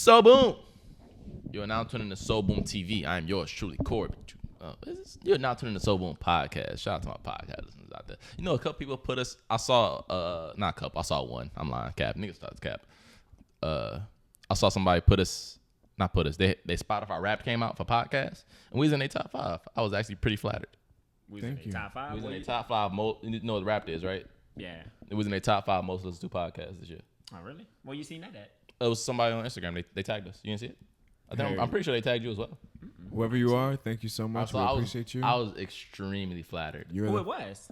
So boom. You're now tuning to So Boom TV. I am yours truly, Corey. You're now tuning to So Boom Podcast. Shout out to my podcast listeners out there. You know, a couple people put us. I saw not a couple. I saw one. I'm lying. Cap. Niggas started cap. I saw somebody put us. Not put us. They Spotify Wrapped came out for podcasts, and we was in their top 5. I was actually pretty flattered. We was in their top 5. We was in their top 5. You know what Wrapped is, right? Yeah. It was in their top 5 most listened to podcasts this year. Oh really? Well, you seen that at? It was somebody on Instagram. They tagged us. You didn't see it? I'm pretty sure they tagged you as well. Whoever you are, thank you so much. We appreciate you. I was extremely flattered. Who it was?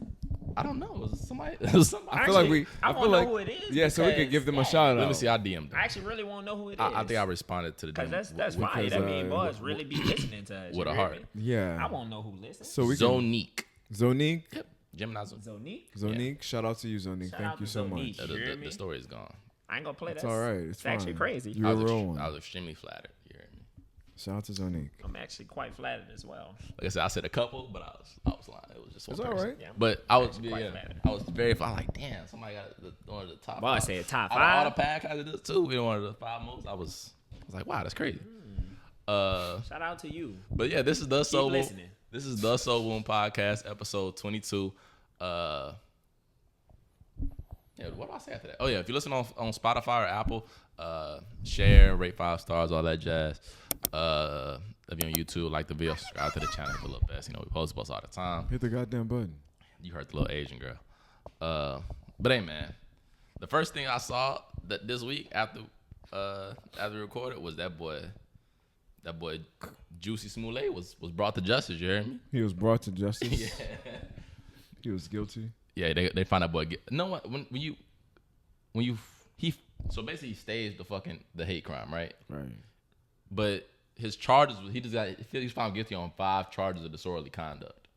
I don't know. It was somebody. I feel like I want to know who it is. Yeah, so we could give them a shout out. Let me see. I DM'd them. I actually really want to know who it is. I think I responded to the DM. Because that's fire. That means boys really be listening to us. With a heart. Yeah. I want to know who listens. So we Zonique. Zonique? Yep. Gemini Zonique. Zonique. Yeah. Shout out to you, Zonique. Thank you so much. The story is gone. I ain't going to play that. It's all right. It's actually crazy. You're a real one. I was extremely flattered. You heard me. Shout out to Zonique. I'm actually quite flattered as well. Like I said a couple, but I was lying. It was just one person. All right. Yeah, but I was flattered. I was very flattered. Like, damn, somebody got one of the top 5. I said top 5. All the podcasts did too. We one of the 5 most. I was like, wow, that's crazy. Shout out to you. But yeah, this is the So Boom. Listening. This is the So Boom Podcast, episode 22. Yeah, what do I say after that? Oh yeah, if you listen on Spotify or Apple, share, rate 5 stars, all that jazz. If you're on YouTube, like the video, subscribe to the channel for a little best. You know, we post all the time. Hit the goddamn button. You heard the little Asian girl. But hey man, the first thing I saw that this week after we recorded was that boy Jussie Smollett was brought to justice. You heard me? He was brought to justice. Yeah. He was guilty. Yeah, they found that boy. No one so basically he staged the hate crime, right? Right. But his charges he was found guilty on 5 charges of disorderly conduct.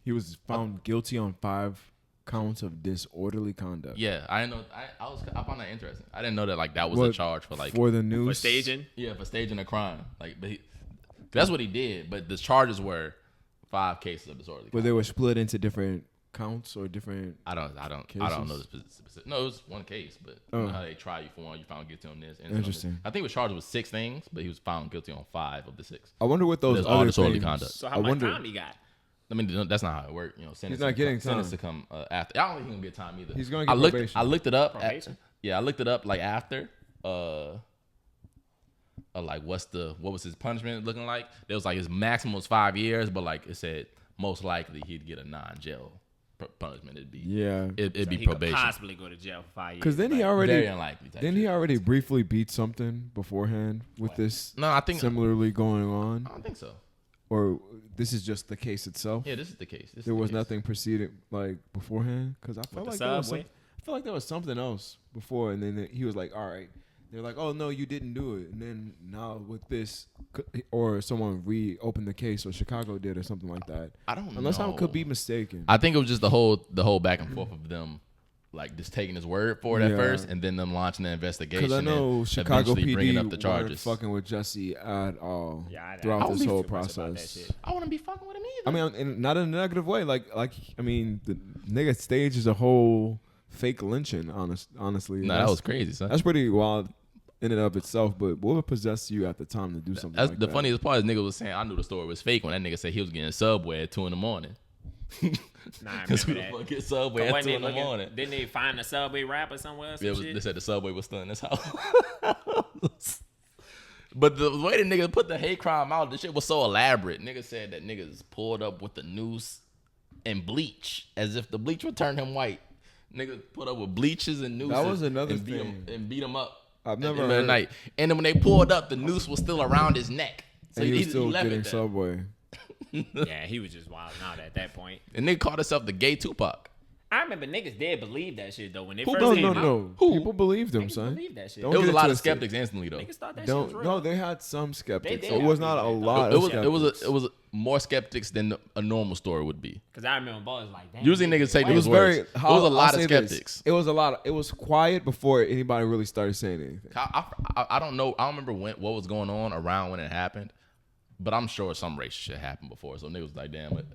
He was found guilty on 5 counts of disorderly conduct. Yeah, I didn't know. I found that interesting. I didn't know that that was a charge for the news for staging. Yeah, for staging a crime. But that's what he did. But the charges were 5 cases of disorderly. But they were split into different counts or different. I don't know the specific. No, it was one case, but you know how they try you for one, you found guilty on this. Interesting. I think he was charged with 6 things, but he was found guilty on 5 of the 6. I wonder what those other disorderly things. conduct. So how much time he got? I mean, that's not how it worked. You know, he's not getting time. Sentence to come after. I don't think he's gonna get time either. He's gonna get probation. I looked it up. Probation? I looked it up like after. Like what was his punishment looking like? There was like his maximum was 5 years, but like it said most likely he'd get a non-jail punishment. It'd be So be he probation. Could possibly go to jail for 5 years. Because then he very unlikely. He already briefly beat something beforehand with this. No, I think similarly going on. I don't think so. Or this is just the case itself. Yeah, this is the case. There was nothing preceding like beforehand because I felt like there was something else before, and then he was like, "All right." They're like, "Oh no, you didn't do it." And then now with this, or someone reopened the case, or Chicago did, or something like that. I don't know. Unless I could be mistaken. I think it was just the whole back and forth of them, like just taking his word for it at first, and then them launching the investigation. Because I know and Chicago PD bringing up the charges. weren't fucking with Jussie at all I throughout this whole process. I wouldn't be fucking with him either. I mean, not in a negative way. Like I mean, the nigga stages a whole fake lynching. Honestly, no, that was crazy, son. That's pretty wild in and of itself. But what would possess you at the time to do something like that? The funniest part is nigga was saying I knew the story was fake when that nigga said he was getting Subway at 2 a.m. Nah, I Because who remember the that. fuck get Subway at 2 a.m? Didn't they find a Subway wrapper somewhere or some shit? They said the Subway was still in his house. But the way the nigga put the hate crime out, the shit was so elaborate. Nigga said that niggas pulled up with the noose and bleach, as if the bleach would turn him white. Nigga put up with bleaches and nooses. That was another and thing. Beat him up. I've never at the night. And then when they pulled up, the noose was still around his neck. So and he was still left getting it there. Subway. Yeah, he was just wilding out at that point. And nigga called himself the gay Tupac. I remember niggas did believe that shit though when they Who? first No, came out. no. Who? People believed him, Niggas son. believed that shit. Don't It was get a lot of twisted. skeptics instantly though. Niggas thought that shit was real. No, they had some skeptics. did It was have not a people that lot thought of skeptics. It was more skeptics than a normal story would be. Because I remember boys like, damn. Usually niggas say It these was words. very. It was a lot of I'll say this. skeptics. It was a lot. It was quiet before anybody really started saying anything. I don't know. I don't remember what was going on around when it happened, but I'm sure some racist shit happened before. So niggas was like, damn it.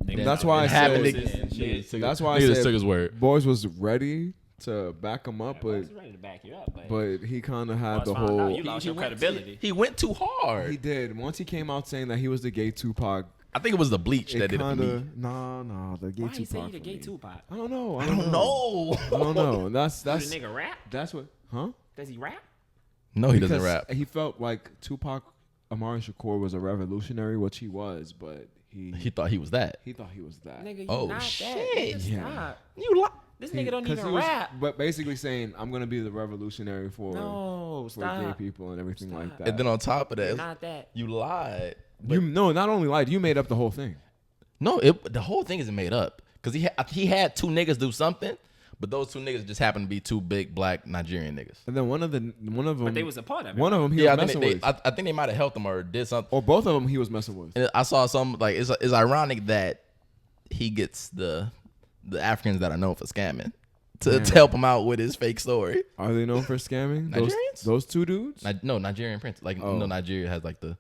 That's why I said. Niggas That's why I took said his word. boys was ready to back him up, I but was ready to back you up, but he kind of had once the found out, whole. you lost your credibility. He went too hard. He did. Once he came out saying that he was the gay Tupac. I think it was the bleach that did it for me. No, the gay Why Tupac. he say you the for gay me. Tupac? I don't know. I don't know. I don't know. That's Do the nigga rap? that's what. Huh? Does he rap? No, he Because doesn't rap. He felt like Tupac Amari Shakur was a revolutionary, which he was, but He thought he was that. he thought he was that. Nigga, you Oh, not shit. that. Nigga, Yeah. stop. You lie. This nigga don't 'Cause even he was, rap. But basically saying, I'm gonna be the revolutionary for No, gay stop. people and everything like Stop. that. And then on top of You're that, not that. you lied. you not only lied, you made up the whole thing. No, the whole thing isn't made up because he had two niggas do something, but those two niggas just happened to be two big black Nigerian niggas. And then one of them, But they was a part of it. one of them he Yeah, was I messing think with, I think they might have helped him or did something. or both of them he was messing with. And I saw some like it's ironic that he gets the Africans that are known for scamming to help him out with his fake story. Are they known for scamming? Nigerians? Those two dudes? No, Nigerian prince. Like Oh. Nigeria has like the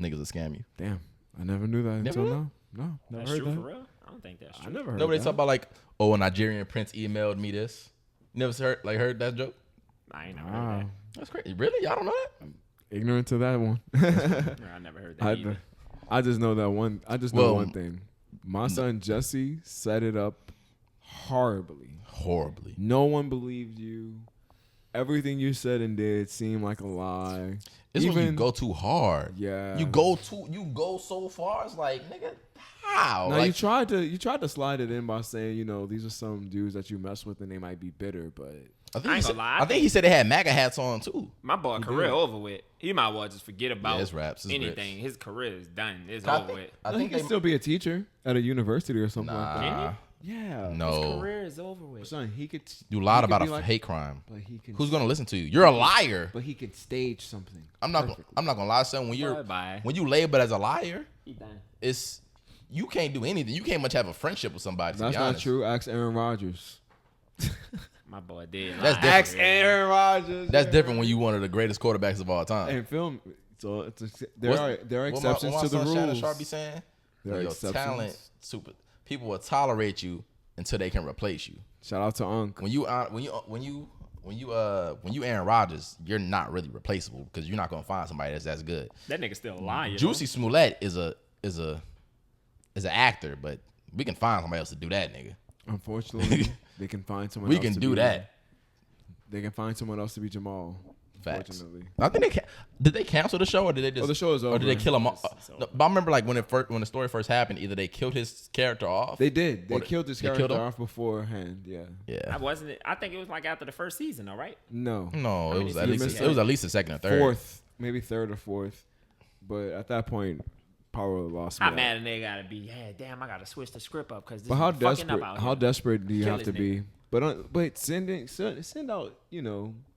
niggas that scam you. Damn, I never knew that until knew now. No, never That's heard true that. for real? I don't think that's I true. never heard Nobody that. talk about like, oh, a Nigerian prince emailed me this. You never heard that joke? I ain't never heard Wow. That's crazy. Really? Y'all don't know that? Ignorant to that one. that. I never heard that either. I just know that one. I just know Well, one thing. My son Jussie set it up horribly. No one believed you. Everything you said and did seemed like a lie. It's when you go too hard. Yeah. You go so far. It's like, nigga, how? Now like, you tried to slide it in by saying, these are some dudes that you mess with and they might be bitter, but I think, I he ain't said, gonna lie, I think he said they had MAGA hats on too. My boy career over with. He might well just forget about his raps, his anything. His career is done. It's I over think, with. I he think can they still be a teacher at a university or something like that. Nah, Yeah. His no. career is over with. Son, he could. You lied he could about be a like- hate crime. But he can. Who's gonna listen to you? You're a liar. But he could stage something. I'm not gonna lie, son. Bye-bye. When you label as a liar, He done. it's you can't do anything. You can't much have a friendship with somebody. To That's be not honest. true. Ask Aaron Rodgers. My boy did. That's lie. different. Ask Aaron Rodgers. That's different when you one of the greatest quarterbacks of all time. And film. So there What's- are what exceptions my to the son Shannon rules. Sharp be saying? There are Your exceptions. talent, super. People will tolerate you until they can replace you. Shout out to Unc. When you Aaron Rodgers, you're not really replaceable because you're not gonna find somebody that's good. That nigga still lying. Jussie Smollett is an actor, but we can find somebody else to do that, nigga. Unfortunately, they can find someone. We else can to do be that. They can find someone else to be Jamal. Facts. Unfortunately. I think did they cancel the show or did they just? Oh, the show is Or did they over. kill him? It's No, but I remember like when the story first happened, either they killed his character off. They did. They Or killed this they character killed him? off beforehand. Yeah. Yeah. I think it was like after the first season, all right? No. No, it many was at least seasons it was at least the second or third. Fourth, maybe third or fourth. But at that point, Power lost me. How out. mad a nigga gotta be? Hey, damn, I gotta switch the script up because this But how is fucking up desperate? out How here. desperate do you Kill have to this be? But send out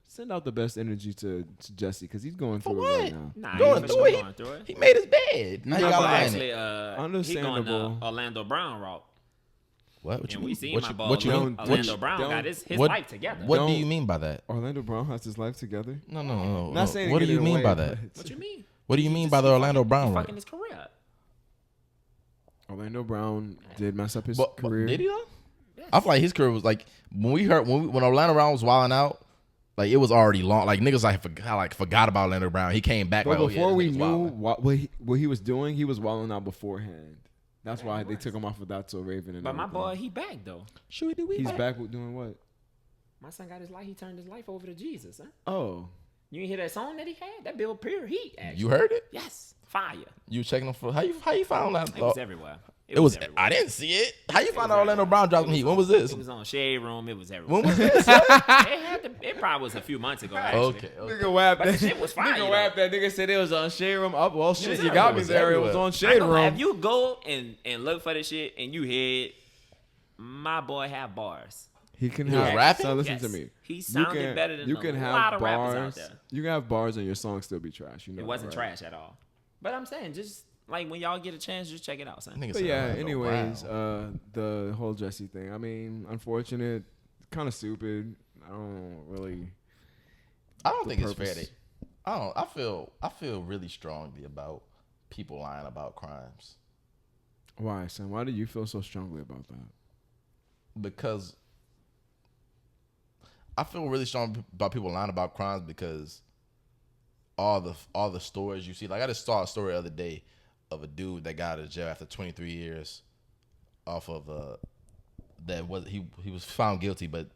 send out the best energy to Jussie because he's going For through it what? right now. Nah, Going he through for it. sure going through it. He made his bed. Now Yeah, you got but lying Actually, it. he going Understandable. the Orlando Brown route. What you And mean? we seen What my you, ball. what you mean? Orlando Brown don't- got his what- life together. What do Don't- you mean by that? Orlando Brown has his life together. No. Not saying What to do get you it mean away, by that? but- What you mean? What do you mean by the Orlando Brown He right? fucking his career up. Orlando Brown did mess up his But career. did he though? Yes. I feel like his career was like when Orlando Brown was wilding out, like it was already long. Like niggas forgot about Orlando Brown. He came back. But like, before oh, yeah, we this nigga's knew wildin'. what he was doing, he was wilding out beforehand. That's why he they was. took him off of That's So Raven. And But my everything. boy, he back though. he's back with doing what? My son got his life. He turned his life over to Jesus. Huh? Oh, You ain't hear that song that he had? That Bill pure heat. Actually. You heard it? Yes, fire. You checking him for how you found that? It was everywhere. It was. everywhere. I didn't see it. How you find out Orlando Brown dropped heat? When was this? It was on Shade Room. It was everywhere. When was this? It probably was a few months ago. Actually. okay. nigga whapped But the shit was fire. Nigga whapped that. Nigga said it was on Shade Room. Up, well, shit, was you everywhere. got It me was there. It was everywhere. on I Shade know, if Room. you go and look for the shit and you hear it, my boy have bars. He can He was have. rapping? So listen Yes. to me. He sounded better than you a can have lot of bars. rappers out there. You can have bars and your song still be trash. You know It wasn't that, right? trash at all. But I'm saying, just like when y'all get a chance, just check it out, son. Nigga But said yeah, Orlando anyways, Brown. the whole Jussie thing. I mean, unfortunate, kind of stupid. I don't really. I don't think it's purpose. fair. I feel really strongly about people lying about crimes Why, son? Why do you feel so strongly about that? because I feel really strong about people lying about crimes because all the stories you see. Like I just saw a story the other day of a dude that got out of jail after 23 years off of he was found guilty, but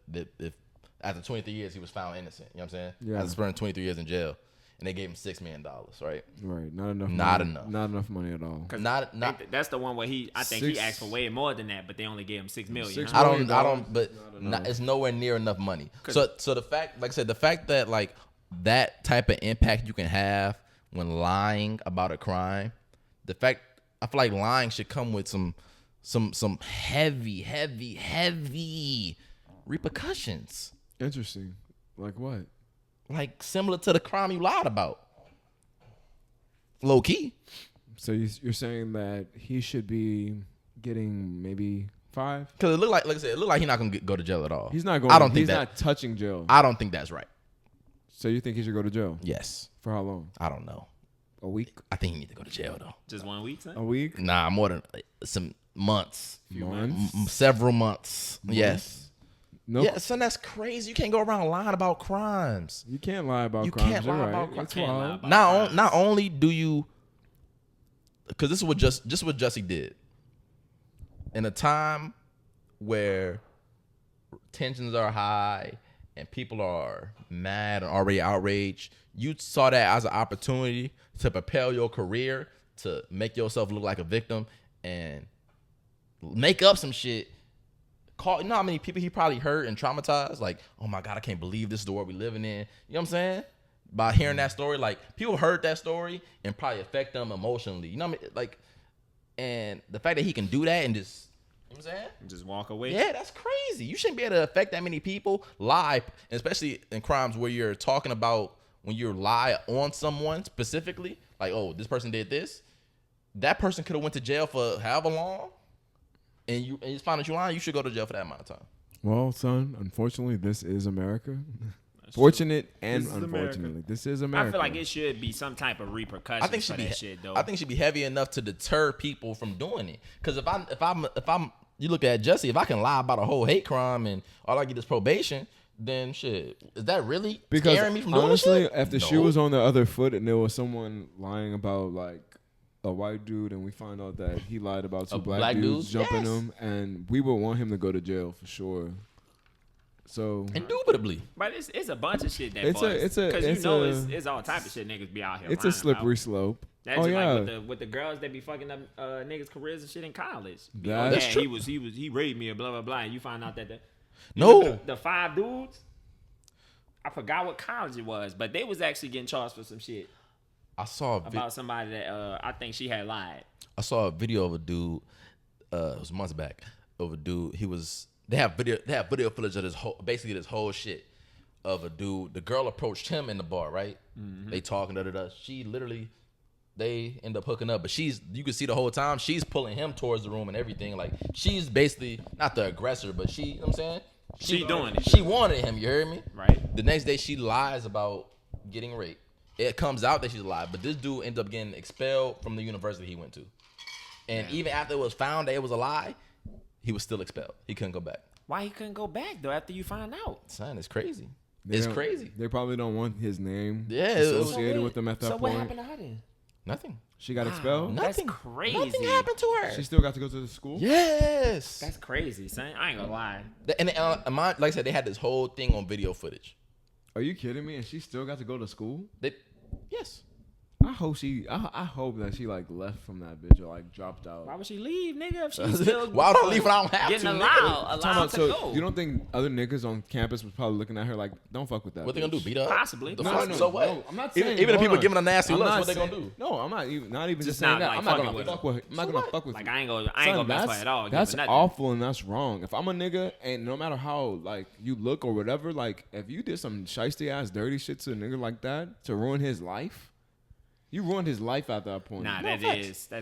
after 23 years he was found innocent. You know what I'm saying? Yeah. After spending 23 years in jail, and they gave him $6 million. Right? Right. Not enough. Not money. enough. Not enough money at all. Not. That's the one where I think he asked for way more than that, but they only gave him $6 million. $6 I million. don't. But it's nowhere near enough money. So the fact, like I said, the fact that like that type of impact you can have when lying about a crime, the fact I feel like lying should come with some heavy repercussions. Interesting. Like what? Like similar to the crime you lied about. Low key. So you're saying that he should be getting maybe 5? Because it looked like I said, it looked like he's not gonna go to jail at all. He's not going. I don't think he's not touching jail. I don't think that's right. So you think he should go to jail? Yes. For how long? I don't know. A week? I think he need to go to jail though. Just 1 week, son? A week? Nah, more than some months. Months? Several months. Yes. No. Yeah, son, that's crazy. You can't go around lying about crimes. You can't lie about You crimes. can't You're lie right. about That's crimes. wild. Not only do you, because this is what what Jussie did. In a time where tensions are high and people are mad and already outraged, you saw that as an opportunity to propel your career, to make yourself look like a victim and make up some shit. You know how many people he probably hurt and traumatized? Like, oh my God, I can't believe this is the world we living in. You know what I'm saying? By hearing that story, like people heard that story and probably affect them emotionally. You know what I mean? Like, and the fact that he can do that and just, you know what I'm saying? Just walk away. Yeah, that's crazy. You shouldn't be able to affect that many people live, especially in crimes where you're talking about when you lie on someone specifically. Like, oh, this person did this. That person could have went to jail for however long. And you find out you lying, you should go to jail for that amount of time. Well, son, unfortunately, this is America. Fortunate and This is unfortunately, America. This is America. I feel like it should be some type of repercussions I think for that shit, though. I think it should be heavy enough to deter people from doing it. Because if I'm, you look at Jussie, if I can lie about a whole hate crime and all I get is probation, then shit, is that really scaring me from doing honestly, shit? if the shoe was on the other foot and there was someone lying about like a white dude and we find out that he lied about two black dudes jumping him, and we would want him to go to jail for sure. So indubitably, but it's a bunch of shit that it's all type of shit niggas be out here. It's a slippery slope. That's just like with the girls that be fucking up niggas' careers and shit in college. That's true. He raped me and blah blah blah, and you find out that the 5 dudes, I forgot what college it was, but they was actually getting charged for some shit. I saw about somebody that I think she had lied. I saw a video of a dude. It was months back. Of a dude. They have video footage of this whole shit of a dude. The girl approached him in the bar, right? Mm-hmm. They talking She literally, they end up hooking up, but you can see the whole time she's pulling him towards the room and everything. Like she's basically not the aggressor, but you know what I'm saying? She doing it. She wanted him. You heard me? Right. The next day she lies about getting raped. It comes out that she's lied, but this dude ends up getting expelled from the university he went to. And even after it was found that it was a lie, he was still expelled. He couldn't go back. Why he couldn't go back though after you find out? Son, it's crazy. It's crazy. They probably don't want his name associated with them at that point. So what happened to her then? Nothing. She got expelled? Nothing. That's crazy. Nothing happened to her. She still got to go to the school? Yes. That's crazy, son. I ain't gonna lie. And like I said, they had this whole thing on video footage. Are you kidding me? And she still got to go to school? Yes. I hope that she like left from that bitch or like dropped out. Why would she leave, nigga? If she's still why would I leave when I don't have getting to? allowed to go. You don't think other niggas on campus was probably looking at her like, don't fuck with that? What they gonna do? Beat up? Possibly. No. So what? No, I'm not saying. Even if people giving a nasty look, what they gonna do? No, I'm not even just not saying that. like I'm not gonna fucking fuck with her. I'm not gonna fuck with Like you. I ain't gonna mess with her at all. That's awful and that's wrong. If I'm a nigga and no matter how like you look or whatever, like if you did some shiesty ass dirty shit to a nigga like that to ruin his life. You ruined his life at that point. Nah, that's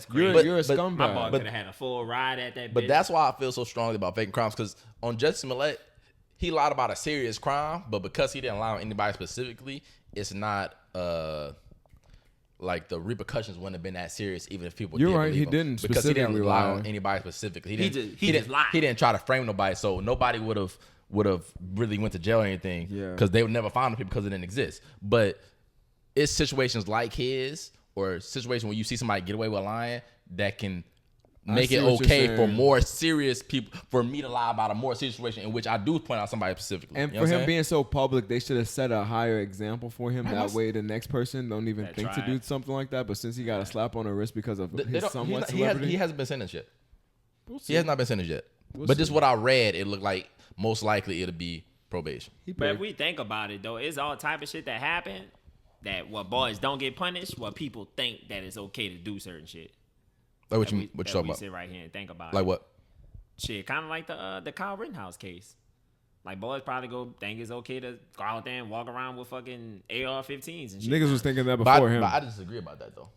crazy. You're a scumbag. My boy could have had a full ride at that bitch. But that's why I feel so strongly about faking crimes, because on Jussie Smollett, he lied about a serious crime, but because he didn't lie on anybody specifically, it's not like the repercussions wouldn't have been that serious, even if people. You're did right. He him, didn't because he didn't specifically lie lie on anybody specifically. He just lied. He didn't try to frame nobody, so nobody would have would have really went to jail or anything. Yeah. Because they would never find the people because it didn't exist. But it's situations like his or situations where you see somebody get away with lying that can make it okay for more serious people, for me to lie about a more serious situation in which I do point out somebody specifically. And for him being so public, they should have set a higher example for him. That way the next person don't even think to do something like that. But since he got a slap on the wrist because of his somewhat celebrity. He hasn't been sentenced yet. He has not been sentenced yet. But just what I read, it looked like most likely it'll be probation. But if we think about it, though, it's all type of shit that happened that what boys don't get punished, what people think that it's okay to do certain shit. Like what you talking about? Sit right here and think about like it. What? Shit, kind of like the Kyle Rittenhouse case. Like boys probably go think it's okay to go out there and walk around with fucking AR-15s and shit. Niggas was thinking that before him. But I disagree about that though.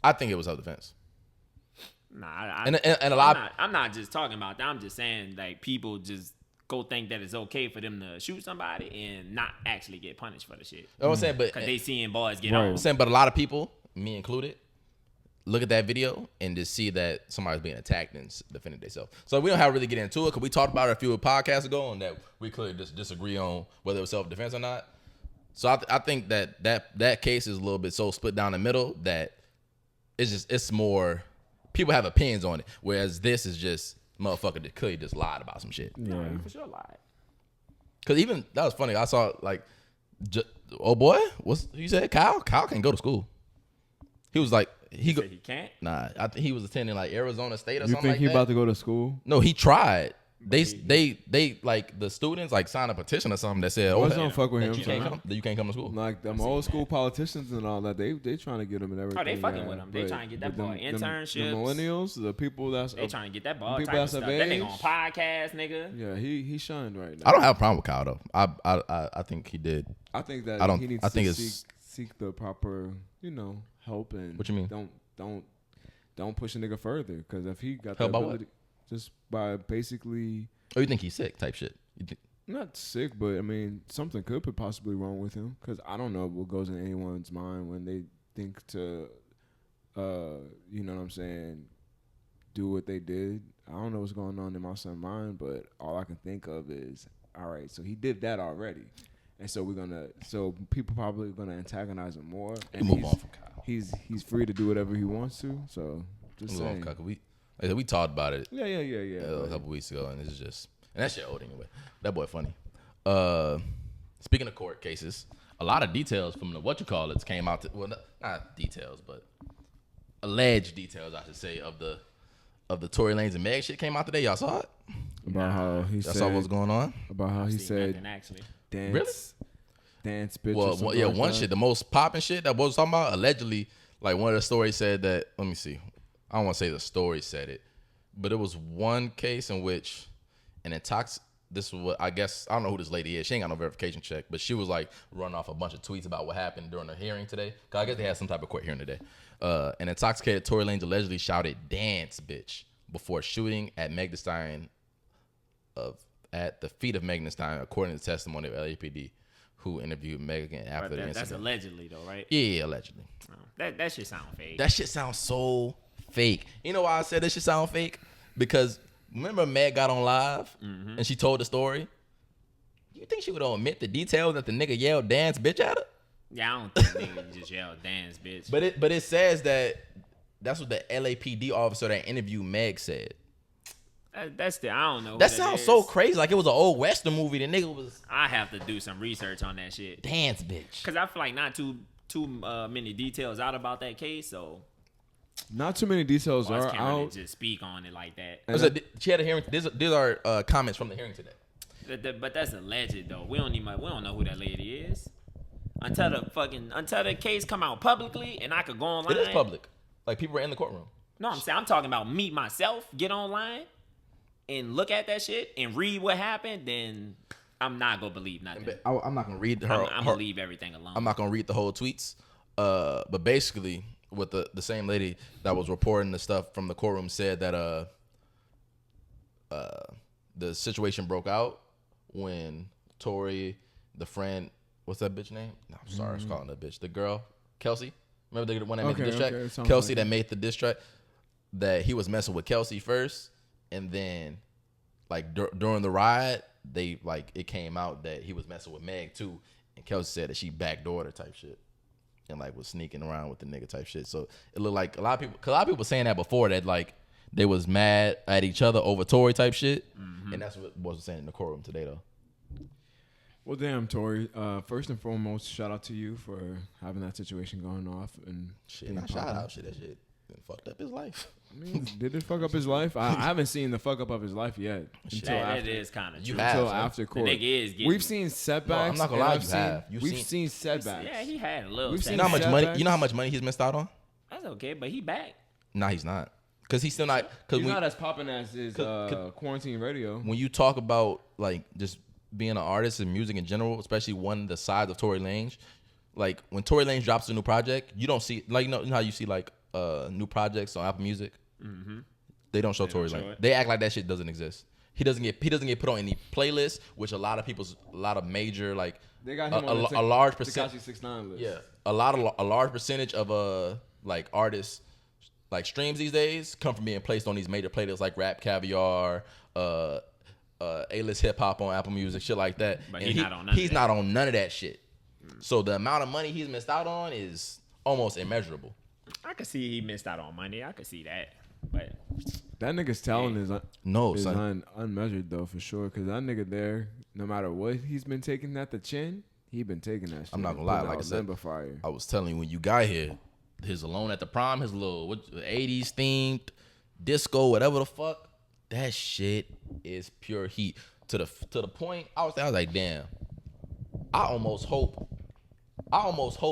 I think it was self-defense. Nah, and a lot. I'm not just talking about that. I'm just saying like people just go think that it's okay for them to shoot somebody and not actually get punished for the shit. You know what I'm saying? But because they seeing boys get on. I'm saying, but a lot of people, me included, look at that video and just see that somebody's being attacked and defending themselves. So we don't have to really get into it because we talked about it a few podcasts ago and that we clearly just disagree on whether it was self-defense or not. So I think that case is a little bit so split down the middle that it's more people have opinions on it, whereas this is just motherfucker that clearly just lied about some shit. Yeah, for sure lied. Because even that was funny. I saw like, oh boy, what's you said? Kyle can't go to school. He was like. He can't? Nah, I think he was attending like Arizona State or something like that. You think he about to go to school? No, he tried. They like the students like signed a petition or something that said, "Oh, don't fuck with him. You can't come to school." Like them old school politicians and all that, they trying to get him and everything. Oh, they fucking with him. They trying to get that boy internships. The millennials, the people that's they trying to get that boy people type of stuff. That nigga on podcast, nigga. Yeah, he shined right now. I don't have a problem with Kyle though. I think he did. I think that he needs to seek the proper help and what you mean? Don't push a nigga further because if he got help the ability, just by basically. Oh, you think he's sick? Type shit. Not sick, but I mean something could be possibly wrong with him because I don't know what goes in anyone's mind when they think to, you know what I'm saying, do what they did. I don't know what's going on in my son's mind, but all I can think of is, all right, so he did that already, and so people probably gonna antagonize him more. And move on from Kyle. He's free to do whatever he wants to. So just saying. We talked about it. Yeah. A couple weeks ago, and it's just that shit old anyway. That boy funny. Speaking of court cases, a lot of details from the came out. Not details, but alleged details, I should say, of the Tory Lanez and Meg shit came out today. Y'all saw it? About how he said. Y'all saw what's going on? About how he said. Actually. Dance. Really? Dance bitch. Well, one shit, the most popping shit that was talking about, allegedly, like one of the stories said that, let me see. I don't want to say the story said it, but it was one case in which this was what, I guess, I don't know who this lady is. She ain't got no verification check, but she was like running off a bunch of tweets about what happened during the hearing today. Cause I guess they had some type of court hearing today. An intoxicated Tory Lanez allegedly shouted "dance, bitch" before shooting at Meg Thee Stallion at the feet of Meg Thee Stallion, according to the testimony of LAPD, who interviewed Megan after the incident. That's allegedly though, right? Yeah, allegedly. That shit sound fake. That shit sounds so fake. You know why I said this shit sound fake? Because remember Meg got on live and she told the story? You think she would omit the details that the nigga yelled "dance bitch" at her? Yeah, I don't think nigga just yelled "dance bitch." But it says that's what the LAPD officer that interviewed Meg said. I don't know. That sounds so crazy. Like it was an old Western movie. The nigga was. I have to do some research on that shit. Dance bitch. Because I feel like not too many details out about that case, so. Not too many details are can't out. Really just speak on it like that. She had a hearing. These are comments from the hearing today. But that's alleged though. We don't know who that lady is until the case come out publicly and I could go online. It is public. Like people were in the courtroom. No, I'm talking about me myself. Get online and look at that shit and read what happened. Then I'm not gonna believe nothing. I'm not gonna read her. I'm gonna leave everything alone. I'm not gonna read the whole tweets. But basically, with the same lady that was reporting the stuff from the courtroom said that the situation broke out when Tory, the friend, what's that bitch name? No, I'm sorry, I was calling that bitch. The girl, Kelsey. Remember the one that made the diss track? Kelsey that made the diss track. That he was messing with Kelsey first, and then like during the ride, they like it came out that he was messing with Meg too, and Kelsey said that she backdoored her type shit, and like was sneaking around with the nigga type shit. So it looked like a lot of people were saying that before, that like they was mad at each other over Tory type shit, and that's what was saying in the courtroom today though. Well, damn, Tory. First and foremost, shout out to you for having that situation going off and shit. Not shout out, shit. That shit fucked up his life. I mean, did it fuck up his life? I haven't seen the fuck up of his life yet. That is kind of true. Until after court. We've seen setbacks. I'm not gonna lie, we've seen setbacks. Yeah, he had a little. You know how much money? You know how much money he's missed out on? That's okay, but he back. Nah, he's not. Cause he's still not. He's not as popping as his quarantine radio. When you talk about like just being an artist and music in general, especially one the size of Tory Lanez, like when Tory Lanez drops a new project, you don't see like you know how you see like new projects on Apple Music. Mm-hmm. They don't show Tory Lanez. They act like that shit doesn't exist. He doesn't get put on any playlists, which a lot of major like they got him on a large percent. Tekashi 6ix9ine list. Yeah, a large percentage of like artists like streams these days come from being placed on these major playlists like Rap Caviar, A-list hip hop on Apple Music, shit like that. But and he's not on none of that shit. So the amount of money he's missed out on is almost immeasurable. I could see he missed out on money. I could see that, but that nigga's talent is unmeasured though for sure. Cause that nigga there, no matter what he's been taking at the chin, he been taking that shit. I'm not gonna lie, like I said, I was telling you when you got here, his Alone at the Prom, his little 80s themed disco, whatever the fuck, that shit is pure heat. To the point I was like, damn, I almost hope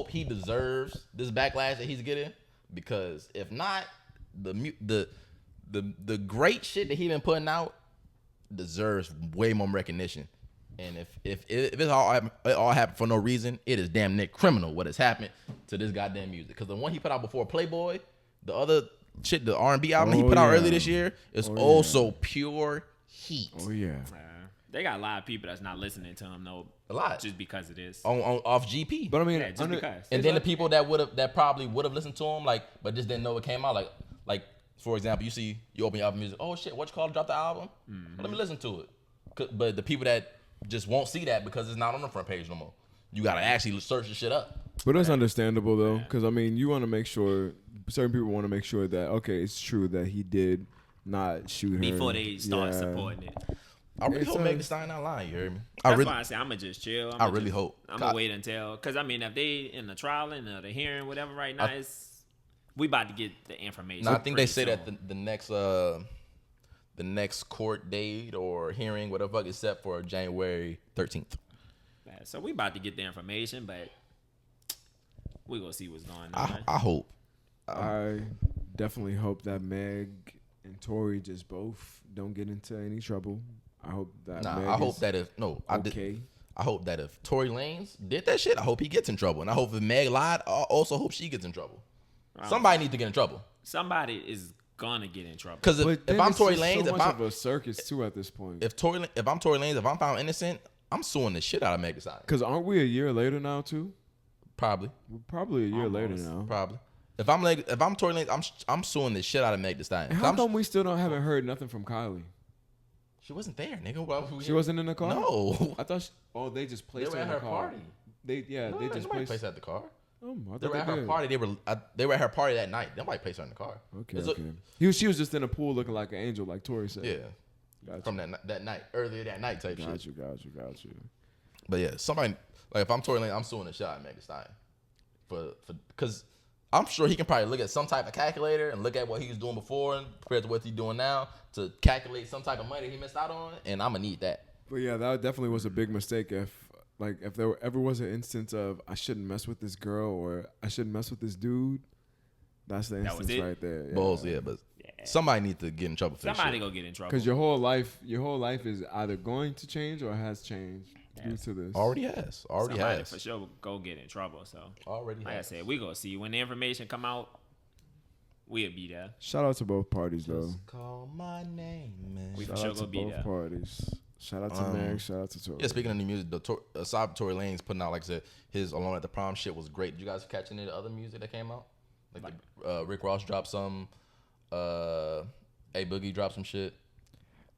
he deserves this backlash that he's getting, because if not, the great shit that he been putting out deserves way more recognition. And if it's all happened for no reason, it is damn near criminal what has happened to this goddamn music. Because the one he put out before Playboy, the other shit, the R&B album he put out earlier this year, is also pure heat. Oh yeah. They got a lot of people that's not listening to him though. A lot, just because it is off GP. But I mean, just because. And then the people that probably would have listened to him, like, but just didn't know it came out. Like for example, you open your Apple Music, oh shit, what you call it? Drop the album. Let me listen to it. But the people that just won't see that because it's not on the front page no more. You gotta actually search the shit up. But that's understandable though, because I mean, you want to make sure certain people want to make sure that it's true that he did not shoot her before they start supporting it. I really hope Meg Thee Stallion not lying. You heard me? That's why I say I'm gonna just chill. I really hope. I'm gonna wait until, because I mean, if they in the trial and the hearing, whatever, right now, we about to get the information. No, I think they say that the next court date or hearing, whatever fuck, is set for January 13th. So we about to get the information, but we gonna see what's going on. I hope. I definitely hope that Meg and Tory just both don't get into any trouble. I hope that. I hope that I hope that if Tory Lanez did that shit, I hope he gets in trouble, and I hope if Meg lied, I also hope she gets in trouble. Somebody needs to get in trouble. Somebody is gonna get in trouble. Because if I'm Tory Lanez, so much of a circus too at this point. If I'm Tory Lanez, if I'm found innocent, I'm suing the shit out of Meg Thee Stallion. Because aren't we a year later now too? Probably. We're probably a year later now. Probably. If I'm Tory Lanez, I'm suing the shit out of Meg Thee Stallion. And how come we still haven't heard nothing from Kylie? She wasn't there, nigga. She wasn't in the car? No. I thought they just placed her in the car. Party. They just placed her at the car. They were at her party. They were at her party that night. Nobody placed her in the car. Okay. She was just in a pool looking like an angel, like Tory said. Yeah. Gotcha. From that night, earlier that night type shit. Got you. But yeah, somebody, like if I'm Tory Lanez, I'm suing the shit out of Meg Thee Stallion because I'm sure he can probably look at some type of calculator and look at what he was doing before and compared to what he's doing now to calculate some type of money he missed out on, and I'm gonna need that. But yeah, that definitely was a big mistake. If there ever was an instance of I shouldn't mess with this girl or I shouldn't mess with this dude, that's the instance right there. Yeah. Balls, but somebody needs to get in trouble for somebody this shit. Go get in trouble. Because your whole life is either going to change or has changed due to this. Already has. Somebody for sure go get in trouble. So already like has. I said, we gonna see when the information come out. We'll be there. Shout out to both parties though. Just call my name, man. We for sure gonna be there. Both parties. Shout out to Meg. Shout out to Tory. Yeah, speaking of new music, aside Tory Lanez putting out, like I said, his Alone at the Prom shit was great. Did you guys catch any of the other music that came out? Like Rick Ross dropped some. A Boogie dropped some shit.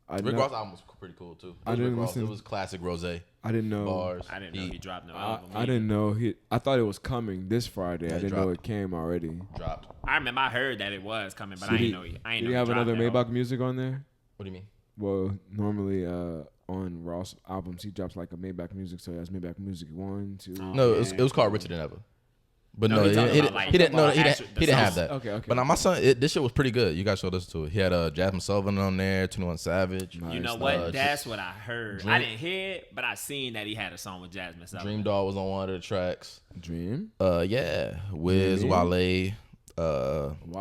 Rick Ross album was pretty cool too. It was classic Rose. I didn't know. Bars. I didn't know he dropped no album. I didn't know I thought it was coming this Friday. I didn't know it came already. Dropped. I remember I heard that it was coming, but I didn't know. Did he have another Maybach music on there? What do you mean? Well, normally on Ross albums he drops like a Maybach music, so he has Maybach music 1, 2. No, it was called Richer Than Ever. But he didn't have that. Okay. But now my son, this shit was pretty good. You guys should listen to it. He had Jasmine Sullivan on there, 21 Savage. You know what? That's what I heard. I didn't hear it, but I seen that he had a song with Jasmine Sullivan. Dream Doll was on one of the tracks. Dream? Yeah. Wiz, Wale,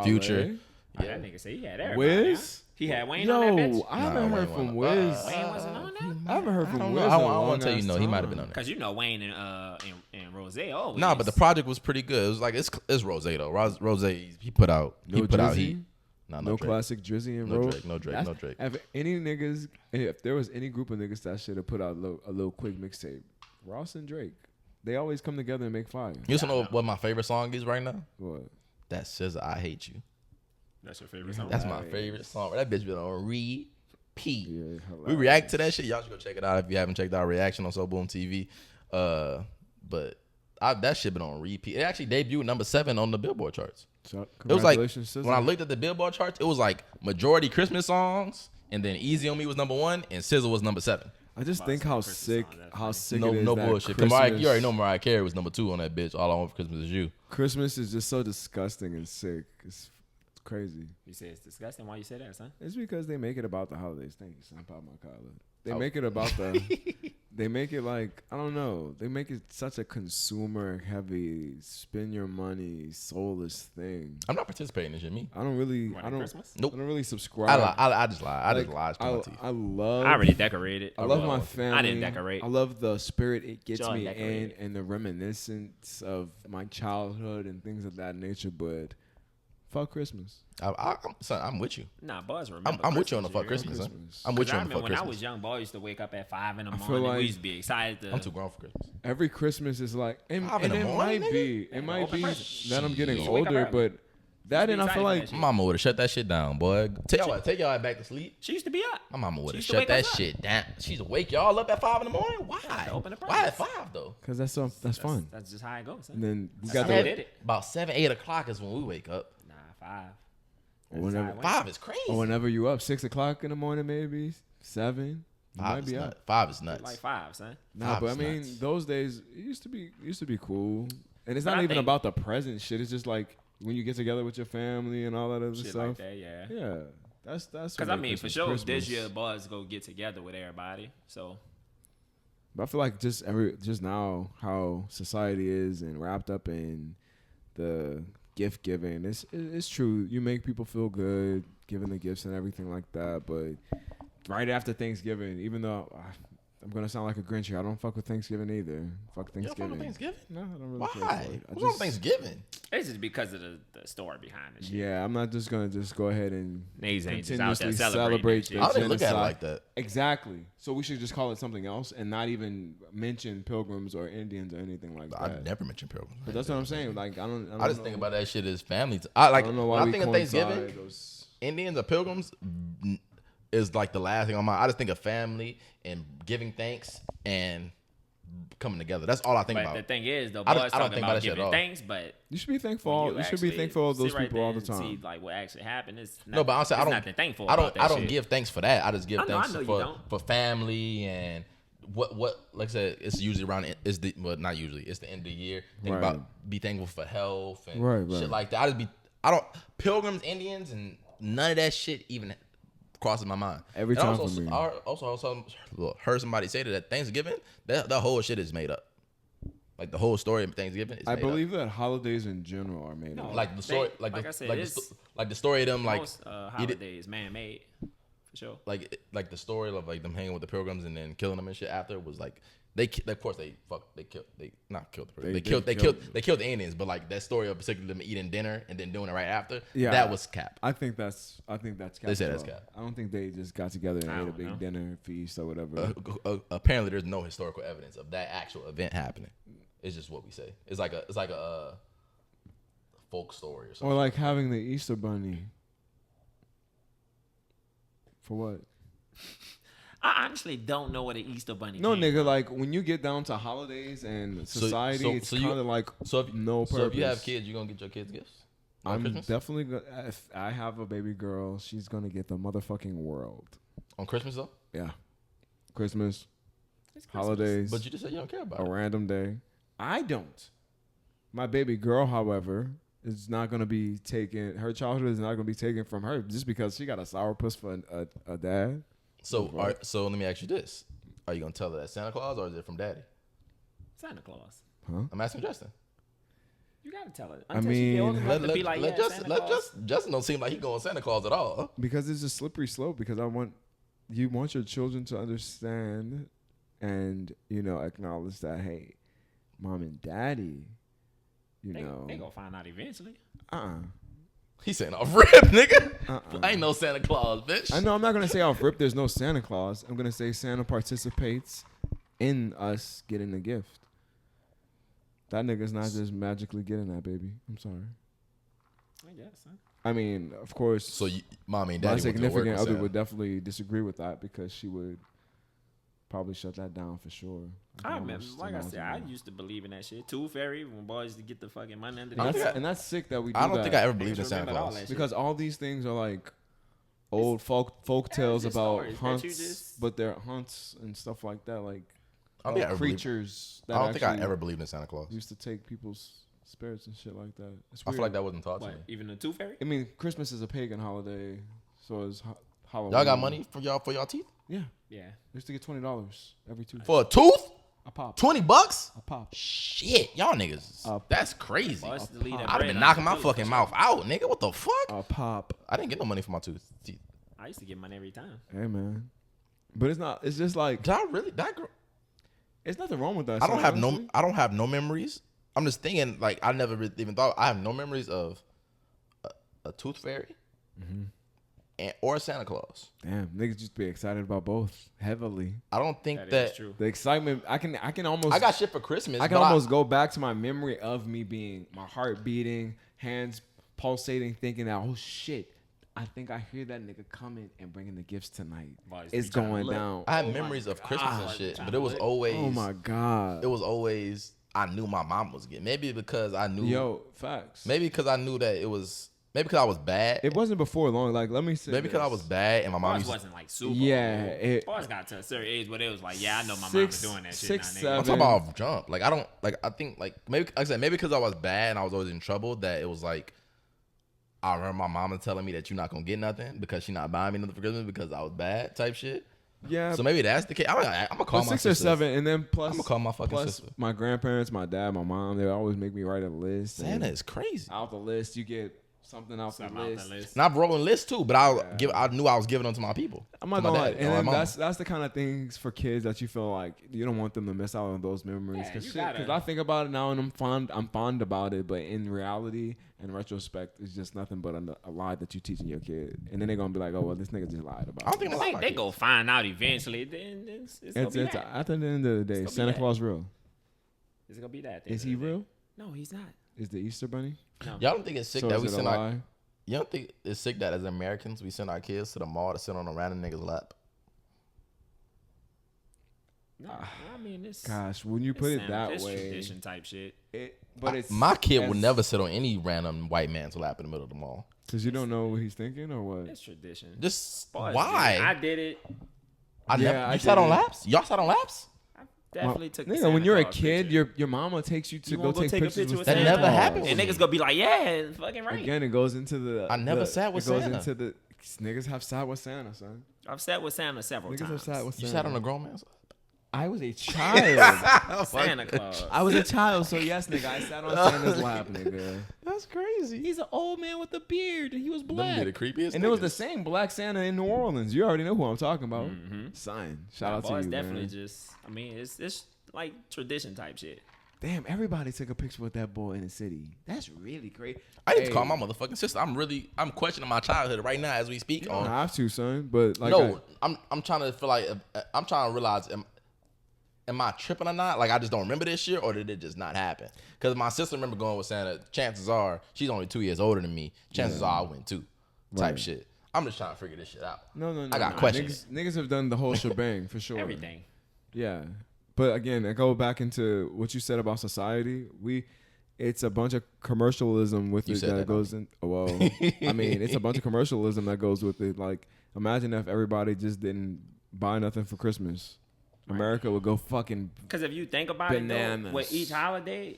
Future. Yeah, that nigga say he had everybody. Wiz? He had Wayne on that bitch. I haven't heard from Wiz. Wayne wasn't on that? I haven't heard from Wiz. I don't want to tell you no. He might have been on there. Because you know Wayne and Rose always. Nah, but the project was pretty good. It was like it's Rose though. Rose he put out heat. No classic Drizzy and Rose. No Drake. If there was any group of niggas that should have put out a little quick mixtape, Ross and Drake. They always come together and make fire. You know what my favorite song is right now? What? That SZA, I Hate You. That's your favorite song? That's my favorite song. That bitch been on repeat. Yeah, we react to that shit. Y'all should go check it out if you haven't checked out our reaction on So Boom TV. But that shit been on repeat. It actually debuted number 7 on the Billboard charts. So, it was like SZA. when I looked at the Billboard charts, it was like majority Christmas songs, and then Easy on Me was number 1, and SZA was number 7. I just think how sick it is. No bullshit. You already know Mariah Carey was number 2 on that bitch. All I Want for Christmas Is You. Christmas is just so disgusting and sick. It's crazy. You say it's disgusting. Why you say that, son? It's because they make it about the holidays. Thank you, son. Pop my collar. They make it about the. They make it like I don't know. They make it such a consumer heavy, spend your money, soulless thing. I'm not participating in this shit. Me. I don't really. Christmas? Nope. I don't really subscribe. I just lie. I just lied to my teeth. I love. I already decorated. I love my family. I didn't decorate. I love the spirit it gets John me decorated. in, and the reminiscence of my childhood and things of that nature. But fuck Christmas. I'm with you. Nah, boys remember. I'm with you on the fuck Christmas. Son. I'm with you on the fuck Christmas. When I was young, boy, I used to wake up at 5 in the morning. Like we used to be excited. I'm too grown for Christmas. Every Christmas is like, and it might be that I'm getting older, but that and I feel like my mama would have shut that shit down, boy. Take y'all back to sleep. She used to be up. My mama would have shut that shit down. She used to wake y'all up at 5 in the morning. Why? Why at 5 though? Because that's fun. That's just how it goes. And then we got about 7, 8 o'clock is when we wake up. Nah, 5. Whenever 5 is crazy. Or whenever you up, 6 o'clock in the morning, maybe 7. 5 is nuts. 5 is nuts. Like 5, son. Nah, but I mean, those days it used to be cool, and it's not even about the present shit. It's just like when you get together with your family and all that other shit stuff. Like that, yeah. Yeah, that's because I mean, for sure, this year boys go get together with everybody. So, but I feel like just now how society is and wrapped up in the gift giving. It's true. You make people feel good giving the gifts and everything like that. But right after Thanksgiving, even though I'm gonna sound like a Grinch here, I don't fuck with Thanksgiving either. Fuck Thanksgiving. You don't fuck with Thanksgiving? No, I don't really. Why? What's wrong with Thanksgiving? It's just because of the story behind it. Yeah, I'm not just gonna go ahead and continuously celebrate. I didn't look at it like that. Exactly. So we should just call it something else and not even mention Pilgrims or Indians or anything like that. I never mentioned Pilgrims. But that's what I'm saying. Like I don't just think about that shit as family. I don't know why when I think of Thanksgiving, those... Indians or Pilgrims is like the last thing on my. I just think of family and giving thanks and coming together. That's all I think about. But the thing is, though, boys I don't think about giving thanks, but you should be thankful. You should be thankful of those people all the time. See, like what actually happened is no, but I'm saying I don't. Thankful I don't give thanks for that. I just give thanks for family and what like I said. It's usually around. Not usually. It's the end of the year. Think about be thankful for health and shit like that. Pilgrims, Indians, and none of that shit even crosses my mind. Every time for me. I also heard somebody say that Thanksgiving, that the whole shit is made up. Like the whole story of Thanksgiving is made up. I believe that holidays in general are made up. Like the story, like the story of them, like most holidays man-made for sure. Like the story of like them hanging with the Pilgrims and then killing them and shit after was like they killed the Indians, but like that story of particularly them eating dinner and then doing it right after, that was cap. I think that's cap. They said that's cap. I don't think they just got together and ate a big dinner feast or whatever. Apparently, there's no historical evidence of that actual event happening. It's just what we say. It's like a folk story or something. Or like having the Easter bunny. For what? I honestly don't know what an Easter bunny. No, came nigga, from. like when you get down to holidays and society, it's kind of like no purpose. So if you have kids, you gonna get your kids gifts? I'm Christmas? definitely gonna. If I have a baby girl, she's gonna get the motherfucking world. On Christmas though? Yeah, Christmas, It's Christmas. holidays. But you just said you don't care about a it. random day. I don't. My baby girl, however, is not gonna be taken. Her childhood is not gonna be taken from her just because she got a sourpuss for a dad. So let me ask you this: are you gonna tell her that Santa Claus or is it from Daddy? Santa Claus. Huh? I'm asking Justin. You gotta tell her. I mean, Justin don't seem like he going Santa Claus at all. Because it's a slippery slope. Because you want your children to understand and acknowledge that, hey, mom and daddy, they gonna find out eventually. He's saying off rip, nigga. I ain't no Santa Claus, bitch. I know I'm not gonna say off rip. There's no Santa Claus. I'm gonna say Santa participates in us getting the gift. That nigga's not just magically getting that baby. I'm sorry. I guess. Huh? I mean, of course. So mommy and my daddy significant other would definitely disagree with that because she would probably shut that down for sure. I remember, like I said, I used to believe in that shit. Tooth Fairy, when boys used to get the fucking money under the and that's sick that we do I don't that. think I ever believed in Santa Claus. Because all these things are like old folk tales about hunts, but they're hunts and stuff like that, like creatures. I don't think I ever believed in Santa Claus. Used to take people's spirits and shit like that. I feel like that wasn't taught to me. Even the Tooth Fairy? I mean, Christmas is a pagan holiday, so is Halloween. Y'all got money for y'all teeth? Yeah. Yeah. I used to get $20 every tooth. For a tooth? A pop. $20? A pop. Shit, y'all niggas. That's crazy. I'd have been knocking my fucking mouth out, nigga. What the fuck? A pop. I didn't get no money for my teeth. I used to get money every time. Hey, man. But it's not. It's just like. Did I really? It's nothing wrong with that. I don't have no memories. I'm just thinking, like, I never really even thought. I have no memories of a tooth fairy or Santa Claus. Damn, niggas just be excited about both heavily. I don't think that true. The excitement. I can almost. I got shit for Christmas. I can almost go back to my memory of me being my heart beating, hands pulsating, thinking that, oh shit, I think I hear that nigga coming and bringing the gifts tonight. It's going down. I have memories of Christmas and shit, but it was always. Oh my god. It was always. I knew my mom was getting. Maybe because I knew. Yo, facts. Maybe because I knew that it was. Maybe because I was bad. It wasn't before long. Like, let me say. Maybe because I was bad and my mom wasn't like super. Yeah. Boys got to a certain age, but it was like, yeah, I know my mom was doing that shit. 6, 7. I'm talking about off jump. Like, I don't. Like, I think, like, maybe, like I said, maybe because I was bad and I was always in trouble, that it was like, I remember my mama telling me that you're not going to get nothing because she's not buying me nothing for Christmas because I was bad type shit. Yeah. So maybe that's the case. I'm going to call my 6 sister. or 7, and then plus. I'm going to call my fucking sister. My grandparents, my dad, my mom, they always make me write a list. Santa is crazy. Out the list, you get something out the list. And I've rolling lists too, but I knew I was giving them to my people. I'm not gonna lie. And then that's the kind of things for kids that you feel like you don't want them to miss out on those memories. Because I think about it now and I'm fond about it, but in reality, in retrospect, it's just nothing but a lie that you teaching your kid. And then they're gonna be like, oh well, this nigga just lied about it. I don't think they go find out eventually. Then it's gonna be that. At the end of the day, Santa Claus real. It's gonna be that. Is he real? No, he's not. Is the Easter Bunny? No. Y'all don't think it's sick that we send our... You don't think it's sick that as Americans we send our kids to the mall to sit on a random nigga's lap? No, I mean it's... Gosh, when you put it that way... tradition type shit. My kid would never sit on any random white man's lap in the middle of the mall. Because you don't know what he's thinking or what? It's tradition. Just Boys, why? I did it. You sat on laps? Y'all sat on laps? Definitely took. Nigga, when you're a kid, your mama takes you to go take pictures with Santa. That never happened. And niggas gonna be like, yeah, fucking right. Again, it goes into the. I never sat with Santa. It goes into the niggas have sat with Santa, son. I've sat with Santa several times. Have sat with Santa. You sat on a grown man's lap? I was a child. Santa Claus. I was a child, so yes, nigga, I sat on Santa's lap, nigga. That's crazy. He's an old man with a beard, and he was black. Them be the creepiest. And it was the same black Santa in New Orleans. You already know who I'm talking about. Son, shout out to you, definitely man. just. I mean, it's like tradition type shit. Damn, everybody took a picture with that boy in the city. That's really great. I need to call my motherfucking sister. I'm questioning my childhood right now as we speak. You don't have to, son, but like I'm trying to feel like I'm trying to realize am I tripping or not? Like I just don't remember this shit, or did it just not happen? Because my sister remember going with Santa. Chances are she's only 2 years older than me. Chances are I went too. Type shit. I'm just trying to figure this shit out. No. I got questions. Niggas have done the whole shebang for sure. Everything. Yeah, but again, I go back into what you said about society. It's a bunch of commercialism with it that goes in. Well, I mean, it's a bunch of commercialism that goes with it. Like, imagine if everybody just didn't buy nothing for Christmas. Right. America would go fucking because if you think about bananas. It, though, with each holiday,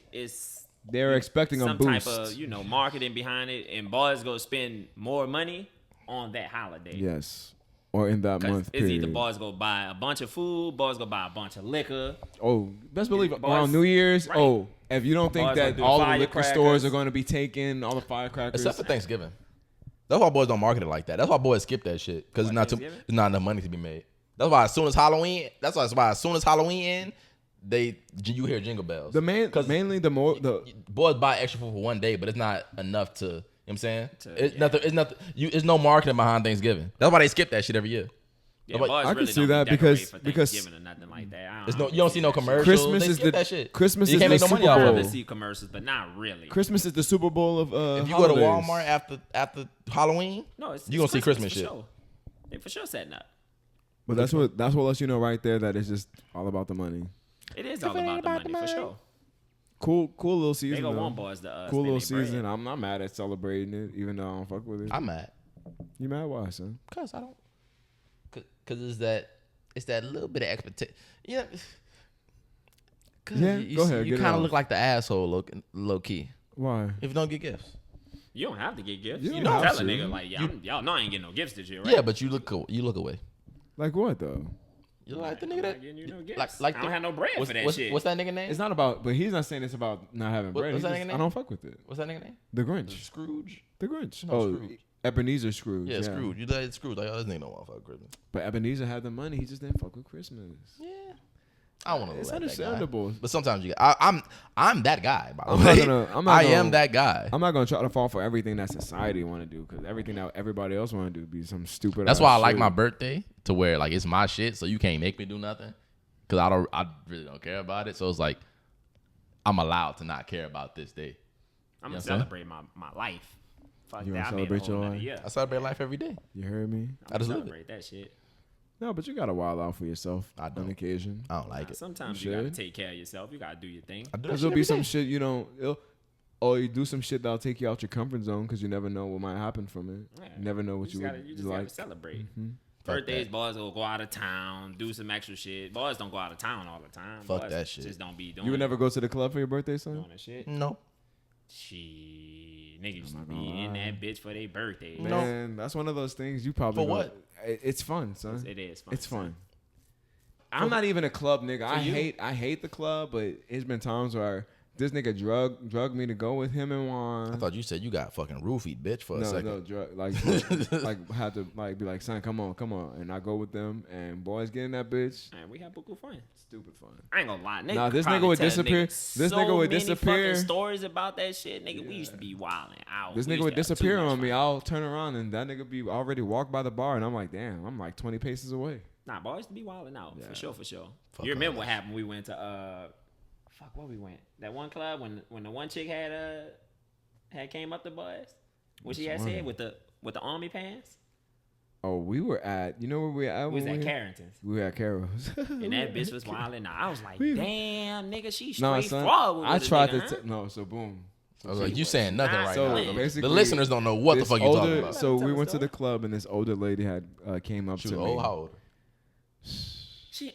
they're expecting a boost. Some type of marketing behind it, and boys go spend more money on that holiday. Yes. Or in that month period. It's either boys go buy a bunch of food, boys go buy a bunch of liquor. Oh, best believe it. Around New Year's, right. Oh, if you don't think that all the liquor stores are going to be taking all the firecrackers. Except for Thanksgiving. That's why boys don't market it like that. That's why boys skip that shit. Because it's not enough money to be made. That's why as soon as Halloween in, you hear jingle bells. Mainly the boys buy extra food for one day, but it's not enough to, you know what I'm saying? It's no marketing behind Thanksgiving. That's why they skip that shit every year. Yeah, boys I really can see that because or nothing like that. You don't see no commercials. Christmas is that shit. Christmas you is the Super Bowl. I rather see commercials, but not really. Christmas is the Super Bowl of if you holidays. go to Walmart after Halloween, you gonna see Christmas shit. Sure. They for sure setting up. But that's what lets you know right there that it's just all about the money. It is all about the money for sure. Cool little season. They gonna want boys to cool little season. I'm not mad at celebrating it, even though I don't fuck with it. I'm mad. You mad? Why, son? Cause I don't. Cause it's that little bit of expectation. Yeah. Go ahead. You kind of look like the asshole low key. Why? If you don't get gifts. You don't have to get gifts. You don't tell a nigga like, y'all know I ain't getting no gifts this year, right? Yeah, but you look away. Like what though? You like the nigga that you know, like I don't have no bread for that shit. What's that nigga name? It's not about, but he's not saying it's about not having bread. What's that nigga name? I don't fuck with it. What's that nigga name? The Grinch. Scrooge. The Grinch. No, Scrooge. Ebenezer Scrooge. Yeah, Scrooge. You like Scrooge? Like, this nigga don't want to fuck Christmas. But Ebenezer had the money. He just didn't fuck with Christmas. Yeah. I don't want to. It's understandable. But sometimes I'm that guy. By the way, I am that guy. I'm not gonna try to fall for everything that society want to do because everything that everybody else want to do be some stupid. That's why I like my birthday to where like it's my shit, so you can't make me do nothing because I really don't care about it. So it's like I'm allowed to not care about this day. I'm gonna celebrate my life. Fuck you that. Celebrate your life? Yeah. I celebrate life every day. You heard me? I just celebrate that shit. No, but you gotta wild out for yourself. On occasion. I don't like it. Sometimes you gotta take care of yourself. You gotta do your thing. Because there'll be some shit you don't. You do some shit that'll take you out your comfort zone because you never know what might happen from it. Yeah. You never know what you just like. Gotta celebrate. Mm-hmm. Birthdays, boys will go out of town, do some extra shit. Boys don't go out of town all the time. Fuck boys that shit. Just don't be doing. You would never go to the club for your birthday, son? Doing that shit? No. Shit, niggas used to be in that bitch for their birthday. Man, that's one of those things you probably for what? It's fun, son. It is fun. It's fun. I'm not even a club nigga. I hate the club, but it's been times where this nigga drug me to go with him and Juan. I thought you said you got fucking roofied, bitch, for a second. No, drug like had to like be like, son, come on, and I go with them and boys get in that bitch. Man, we have beaucoup fun. Stupid fun. I ain't gonna lie, nigga. Nah, this nigga would disappear. This nigga would disappear. Fucking stories about that shit, nigga. Yeah. We used to be wilding out. This nigga would disappear on me. I'll turn around and that nigga be already walked by the bar, and I'm like, damn, I'm like 20 paces away. Nah, boys to be wilding out for sure. Fuck, you remember what happened? We went to where we went? That one club when the one chick had came up to boys. What she had said with the army pants. Oh, we were at, you know where we were at? We was at Carrington's. We were at Carol's. And that bitch was wilding out. I was like, damn, nigga, she straight fraud with I tried nigga, to so boom. I was like, you saying nothing right now. Basically, the listeners don't know what the fuck you talking about. So we went to the club and this older lady had came up to me. How old?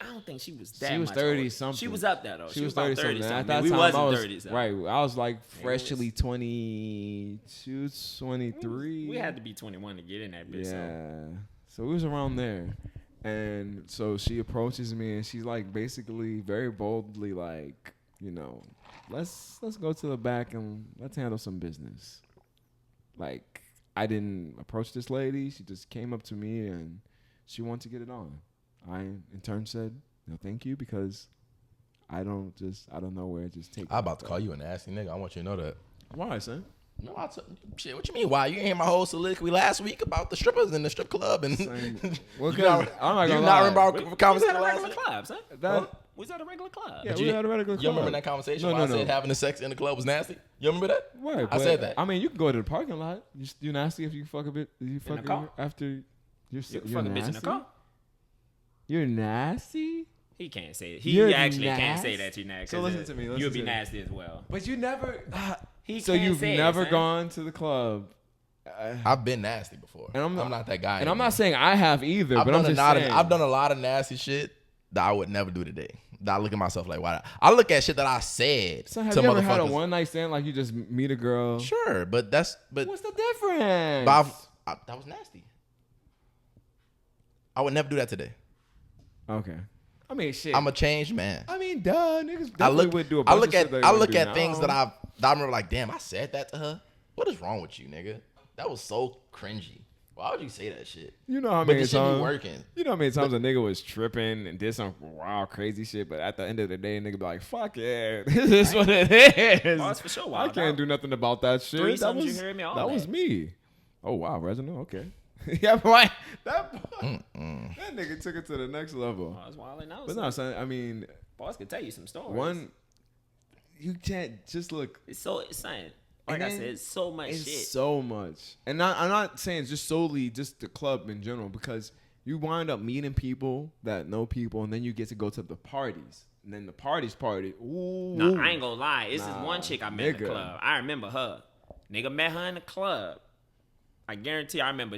I don't think she was that. She was 30 something. She was up there though. She was 30 something. At that we time, wasn't I was 30s. Right. I was like freshly 22, 23. We had to be 21 to get in that bitch. Yeah. So we was around there. And so she approaches me and she's like basically very boldly like, you know, let's go to the back and let's handle some business. Like, I didn't approach this lady. She just came up to me and she wanted to get it on. I in turn said, no, thank you, because I don't know where it just take. I'm about to call you a nasty nigga. I want you to know that. Why, son? No, shit. What you mean? Why you ain't hear my whole soliloquy last week about the strippers in the strip club and? Well, I'm not gonna lie. Remember our conversation last week? Clubs, huh? That We was at a regular club. Yeah, we had a regular club. You remember that conversation where I said having the sex in the club was nasty? You remember that? Right. I said that. I mean, you can go to the parking lot. You nasty if you fuck a bit. You fuck the car? after You you're can you're fuck a bitch nasty. in the car. You're nasty. He can't say it. He You're actually can't nasty. say that you're nasty. So listen to me. You would be nasty as well. But you never. He So can't you've say never it, gone to the club. I've been nasty before. And I'm not that guy. And I'm not saying I have either. I've but done I'm just saying. I've done a lot of nasty shit that I would never do today. That I look at myself like, why? I look at shit that I said. So have to you ever had a motherfuckers. one night stand like you just meet a girl? Sure, but What's the difference? that was nasty. I would never do that today. Okay. I mean, shit. I'm a changed man. I mean, duh, niggas definitely would do a bunch I look of shit they at wouldn't do things now. that I remember like, damn, I said that to her. What is wrong with you, nigga? That was so cringy. Why would you say that shit? You know how But many the shit be times working. You know how many times a nigga was tripping and did some wild crazy shit, but at the end of the day, a nigga be like, "Fuck yeah, this is what it is." Oh, it's for sure I wild can't out. do nothing about that shit. Three That somethings was you heard me, all that that. was me. Oh wow, Reginald. Okay, yeah, but like that nigga took it to the next level. Oh, it's wild out. But no, son, I mean, Boss could tell you some stories. one, you can't just look. It's so son. Like And I then said, it's so much It's shit. so much. And I'm not saying just solely just the club in general, because you wind up meeting people that know people, and then you get to go to the parties. And then the party. Ooh. No, I ain't gonna lie. It's this Nah, one chick I met in the nigga. club. I remember her. Nigga met her in the club. I guarantee I remember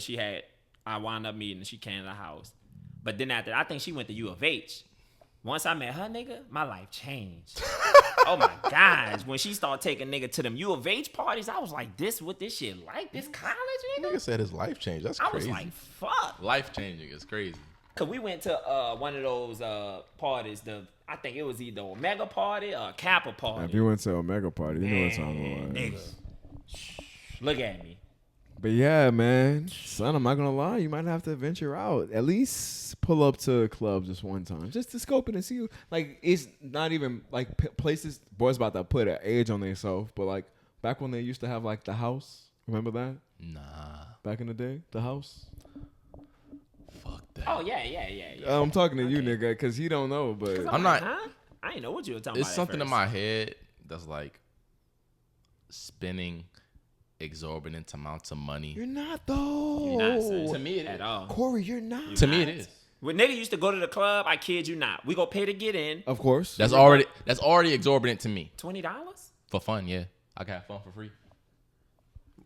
I wound up meeting and she came to the house. But then after, I think she went to U of H. Once I met her, nigga, my life changed. Oh my gosh. When she started taking nigga to them U of H parties, I was like, this shit like? This college, nigga? Nigga said his life changed. That's I crazy. was like, fuck. Life changing is crazy. Cause we went to one of those parties. I think it was either Omega party or Kappa party. If you went to Omega party, you know what time Man, it was. nigga. Look at me. But yeah, man, son, I'm not gonna lie. You might have to venture out. At least pull up to a club just one time, just to scope it and see. Like, it's not even like places. Boys about to put an age on themselves, but like back when they used to have like the house. Remember that? Nah. Back in the day, the house. Fuck that. Oh yeah. I'm talking to you, nigga, because he don't know. But I'm not. Huh? I didn't know what you were talking It's about. something in first. my head that's like spending exorbitant amounts of money. you're not though. You're not, son. To me, it at is. all. Corey, you're not. To me, it is. When nigga used to go to the club, I kid you not. We go pay to get in. Of course. That's already exorbitant to me. $20? For fun, yeah. I can have fun for free.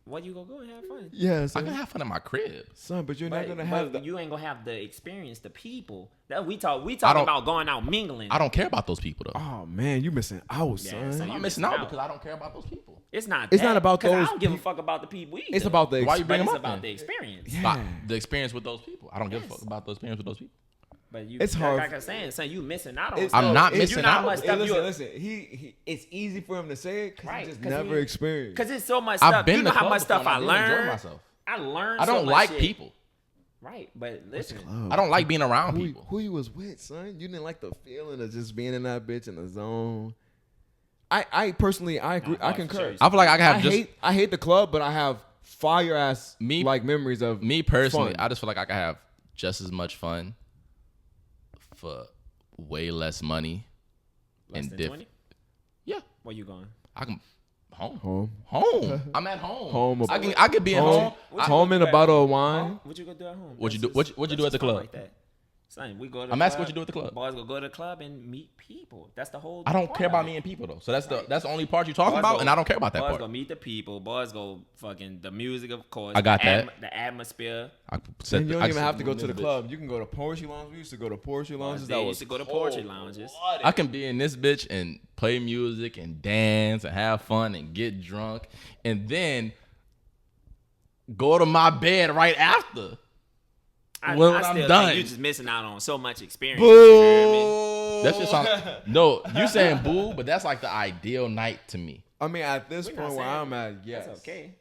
What you gonna go and have fun? Yeah, I son. can have fun in my crib. Son, but you're not gonna have the. You ain't gonna have the experience, the people. That we talking don't- about going out mingling. I don't care about those people though. Oh man, you missing out, Yeah, son. son. I'm missing out because I don't care about those people. It's not. It's that, not about 'cause those I don't give a peop- fuck about the people either. It's about the. Why you But bring it's them up about then? the experience. Yeah. But the experience with those people. I don't give a Yes. fuck about the experience with those people. But you, It's hard. Like I'm saying, son, you missing out on. It's- stuff. I'm not You missing know how out. much Hey, stuff listen, you- listen. He it's easy for him to say it because Right, he just 'cause never he- experienced. Cause it's so much I've stuff. been You know to how club much stuff before I and I didn't enjoy learned. myself. I learned. I so don't much like shit. people. Right, but listen, I don't like being around people. Who you was with, son? You didn't like the feeling of just being in that bitch in the zone. I personally I agree. I for concur. sure. I feel like I can have I hate the club, but I have fire ass Me- like memories of me personally. fun. I just feel like I can have just as much fun for way less money less and than different. 20. Yeah, Where you going? I can home. home. I'm at home. Home. I could be at home. Home in a bottle of wine. What you gonna do at home? What'd you That's do- just- what'd you do that's at the just fun club? Like that. Son, we go to the I'm club, asking what you do at the club. Boys go to the club and meet people. That's the whole. I don't part care of about it. meeting people though. So that's the only part you talking Boys about, go- and I don't care about that boys part. go meet the people. Boys go fucking the music, of course. I got the that. the atmosphere. I said And you I don't even said have to go in to the this bitch. club. You can go to poetry lounge. We used to go to poetry lounges. They That used was to go to cold. poetry lounges. I can be in this bitch and play music and dance and have fun and get drunk and then go to my bed right after. I When still I'm think done. you're just missing out on so much experience. You hear me? That's just no. You saying boo, but that's like the ideal night to me. I mean, at this We're not point where saying I'm at, yes. That's okay.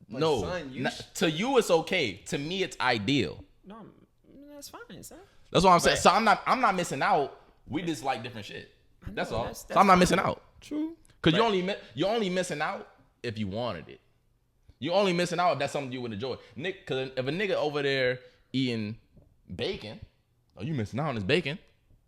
But No, son, you to you it's okay. To me it's ideal. No, that's fine, son. That's what I'm saying. So I'm not missing out. We just like different shit. That's all. that's So I'm not fine. missing out. True. Cause you're only missing out if you wanted it. You're only missing out if that's something you would enjoy. Nick, cause if a nigga over there eating bacon, oh, you missing out on this bacon.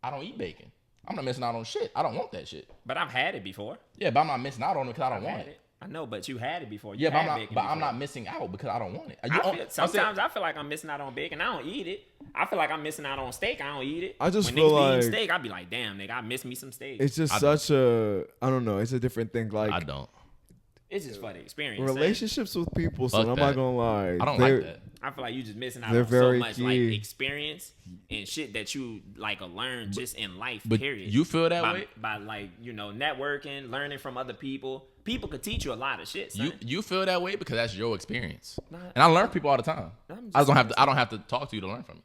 I don't eat bacon. I'm not missing out on shit. I don't want that shit. But I've had it before. Yeah, but I'm not missing out on it because I don't want it. I know, but you had it before. Yeah, but I'm not missing out because I don't want it. Sometimes I feel like I'm missing out on bacon. I don't eat it. I feel like I'm missing out on steak. I don't eat it. I just when feel niggas like eating steak, I be like, damn, nigga, I miss me some steak. It's just such a, I don't know. It's a different thing. Like I don't. It's just for the experience. Relationships with people, so I'm not gonna lie. I don't like that. I feel like you just missing out on so much like experience and shit that you like learn just in life. But period. You feel that way by like networking, learning from other people. People could teach you a lot of shit. Son. You feel that way because that's your experience. And I learn people all the time. I don't have to talk to you to learn from you.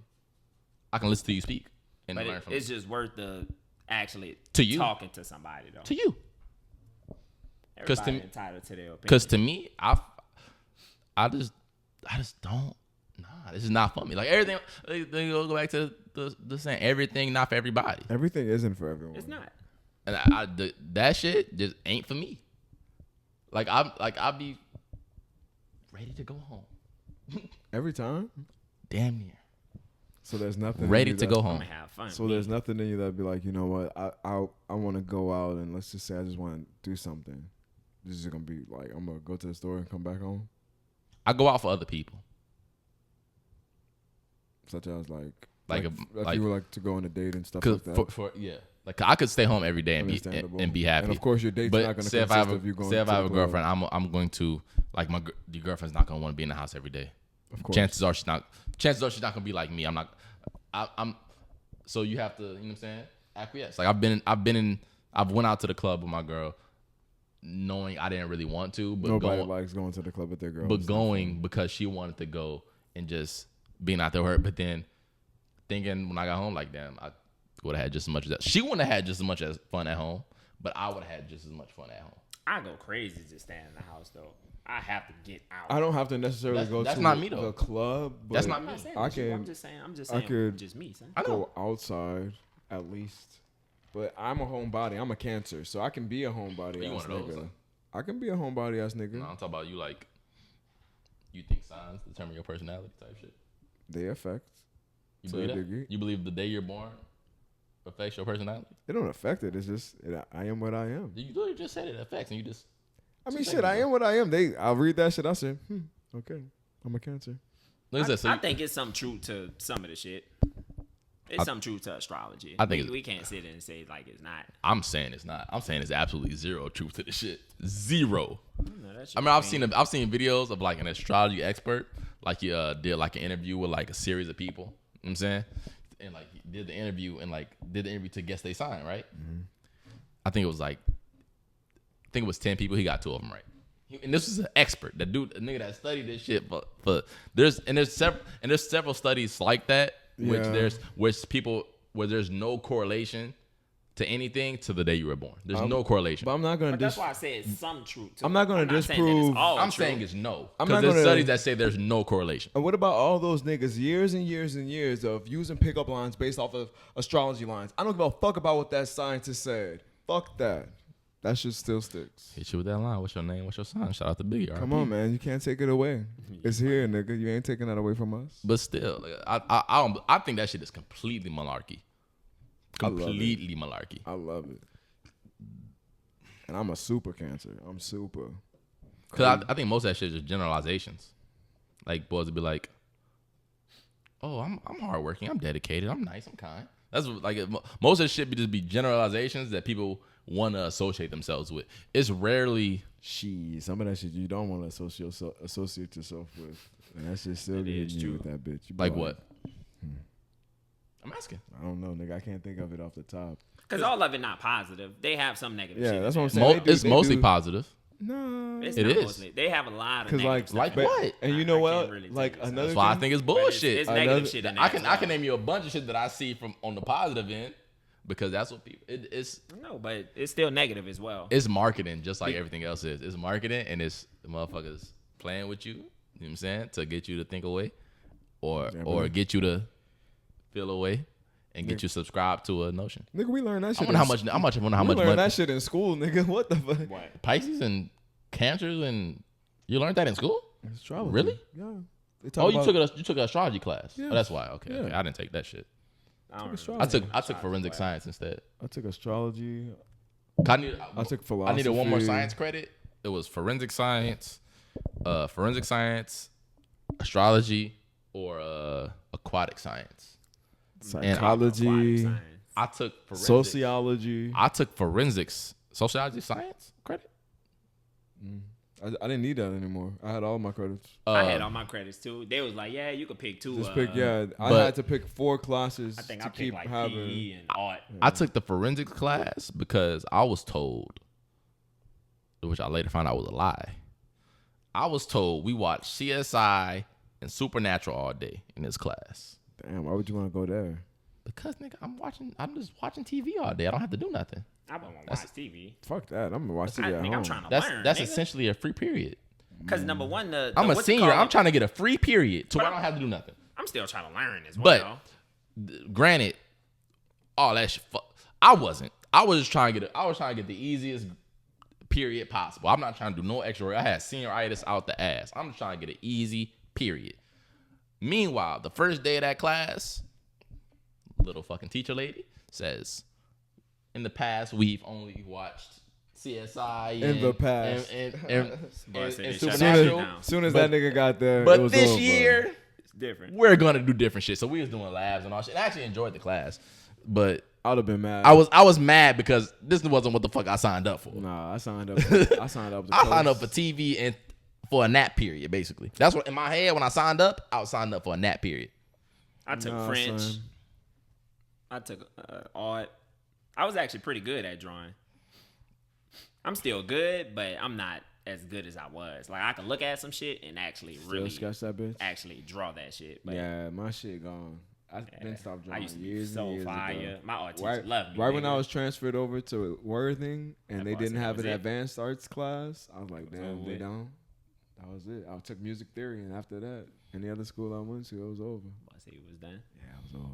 I can listen to you speak and learn from you. It's just worth the actually talking to somebody though. To you. Everybody entitled to their opinion. Because to me, I just don't. Nah, this is not for me. Like everything, they go back to the saying, everything not for everybody. Everything isn't for everyone. It's not. And that shit just ain't for me. I'll be ready to go home. Every time? Damn near. So there's nothing ready to go home. I'm gonna have fun. So there's nothing in you that'd be like, you know what? I want to go out and let's just say I just want to do something. This is gonna be like I'm gonna go to the store and come back home. I go out for other people. Such as like if you were like to go on a date and stuff like that. Like I could stay home every day and be happy. And of course your date's not gonna consist of you going. Say if I have a girlfriend, I'm going to like the girlfriend's not gonna want to be in the house every day. Of course. Chances are she's not gonna be like me. I'm. So you have to, you know what I'm saying? Acquiesce. Like I've went out to the club with my girl, knowing I didn't really want to, but nobody likes going to the club with their girl. But going because she wanted to go and just being out there with her. But then thinking when I got home, like damn, I would have had just as much as that. She wouldn't have had just as much as fun at home, but I would have had just as much fun at home. I go crazy just staying in the house though. I have to get out. I don't have to necessarily go to the club. But that's not me. I'm just saying. Just me. Son. I go outside at least. But I'm a homebody. I'm a Cancer, so I can be a homebody ass nigga. I can be a homebody ass nigga. No, I'm talking about you. Like, you think signs determine your personality type shit? They affect. You believe that? You believe the day you're born affects your personality? It don't affect it. It's just I am what I am. You literally just said it affects, and you just. I mean, shit. I am what I am. I'll read that shit. I say, okay, I'm a Cancer. I think it's some truth to some of the shit. It's some truth to astrology. I think we can't sit and say like it's not. I'm saying it's not. I'm saying there's absolutely zero truth to the shit. Zero. I mean, I've seen videos of like an astrology expert, like he did like an interview with like a series of people. You know what I'm saying? And like he did the interview to guess their sign, right? Mm-hmm. I think it was 10 people. He got 2 of them right. And this is an expert, the dude, a nigga that studied this shit. For there's several studies like that. Yeah. Where there's no correlation to anything to the day you were born. There's no correlation. But I'm not going to. That's why I say it's some truth. I'm not going to disprove. I'm saying it's no. Because there's studies that say there's no correlation. And what about all those niggas years and years and years of using pickup lines based off of astrology lines? I don't give a fuck about what that scientist said. Fuck that. That shit still sticks. Hit you with that line. What's your name? What's your sign? Shout out to Biggie. Come on, man. You can't take it away. It's here, nigga. You ain't taking that away from us. But still, I think that shit is completely malarkey. Completely malarkey. I love it. And I'm a super Cancer. I'm super. Because I think most of that shit is just generalizations. Like, boys would be like, oh, I'm hardworking. I'm dedicated. I'm nice. I'm kind. That's like most of the shit just be generalizations that people want to associate themselves with. It's rarely some of that shit you don't want to associate yourself with, and that shit still getting you with that bitch. Like what? I'm asking. I don't know, nigga. I can't think of it off the top. Because all of it not positive. They have some negative shit. Yeah, that's what I'm saying. It's mostly positive. No, it is. Mostly. They have a lot of negative like what? And you know what? Like another. That's why I think it's bullshit. It's negative shit. I can name you a bunch of shit that I see from on the positive end. Because that's what people. It's no, but it's still negative as well. It's marketing, just like everything else is. It's marketing, and it's the motherfuckers playing with you. You know what I'm saying? To get you to think away, or get you to feel away, and get you subscribed to a notion. Nigga, we learned that shit. I wonder how much learned that shit in school, nigga. What the fuck? What? Pisces and Cancers, and you learned that in school? Astrology. Really? Yeah. You took an astrology class. Yeah. Oh, that's why. Okay, I didn't take that shit. I took forensic science instead. I took astrology. I took philosophy. I needed one more science credit. It was forensic science, astrology, or aquatic science. Psychology. I took forensics. Sociology. I took forensics. Sociology science credit? I didn't need that anymore. I had all my credits. I had all my credits too. They was like, yeah, you could pick two. Just pick, I had to pick 4 classes. I think to I picked like PE and art. I took the forensics class because I was told, which I later found out was a lie. I was told we watched CSI and Supernatural all day in this class. Damn, why would you want to go there? Because nigga, I'm just watching TV all day. I don't have to do nothing. I don't want to watch TV. Fuck that. I'm gonna watch TV at home. I'm trying to learn. That's essentially a free period. Because number one, I'm a senior. I'm trying to get a free period to where I don't have to do nothing. I'm still trying to learn as well. But granted, all that shit. I wasn't. I was just trying to get the easiest period possible. I'm not trying to do no extra work. I had senioritis out the ass. I'm just trying to get an easy period. Meanwhile, the first day of that class, little fucking teacher lady says, in the past, we've only watched CSI. In the past. And Supernatural. As soon as that nigga got there, but it was this over. year, it's different. We're going to do different shit. So we was doing labs and all shit. I actually enjoyed the class. But I would have been mad. I was mad because this wasn't what the fuck I signed up for. Nah, I signed up. I signed up for TV and for a nap period, basically. That's what in my head when I signed up. I was signed up for a nap period. I took French. Son. I took art. I was actually pretty good at drawing. I'm still good, but I'm not as good as I was. Like I can look at some shit and actually really sketch that bitch. Actually draw that shit. But yeah, my shit gone. I've been stopped drawing. I used to years be so and years fire. ago. My art teacher loved me. Right when I was transferred over to Worthing and they didn't have an advanced arts class, I was like, damn, they don't. That was it. I took music theory, and after that, any other school I went to, it was over. I say it was done. Yeah, it was over.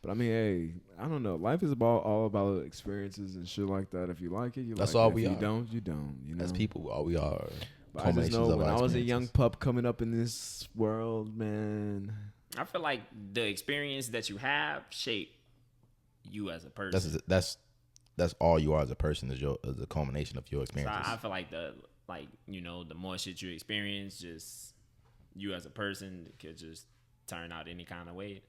But I mean, hey, I don't know. Life is all about experiences and shit like that. If you like it, you That's like all it. we If are. you don't, you don't. You know? As people, all we are. But I just know when I was a young pup coming up in this world, man. I feel like the experience that you have shape you as a person. That's all you are as a person is a culmination of your experiences. So I feel like the more shit you experience, just you as a person could just turn out any kind of way.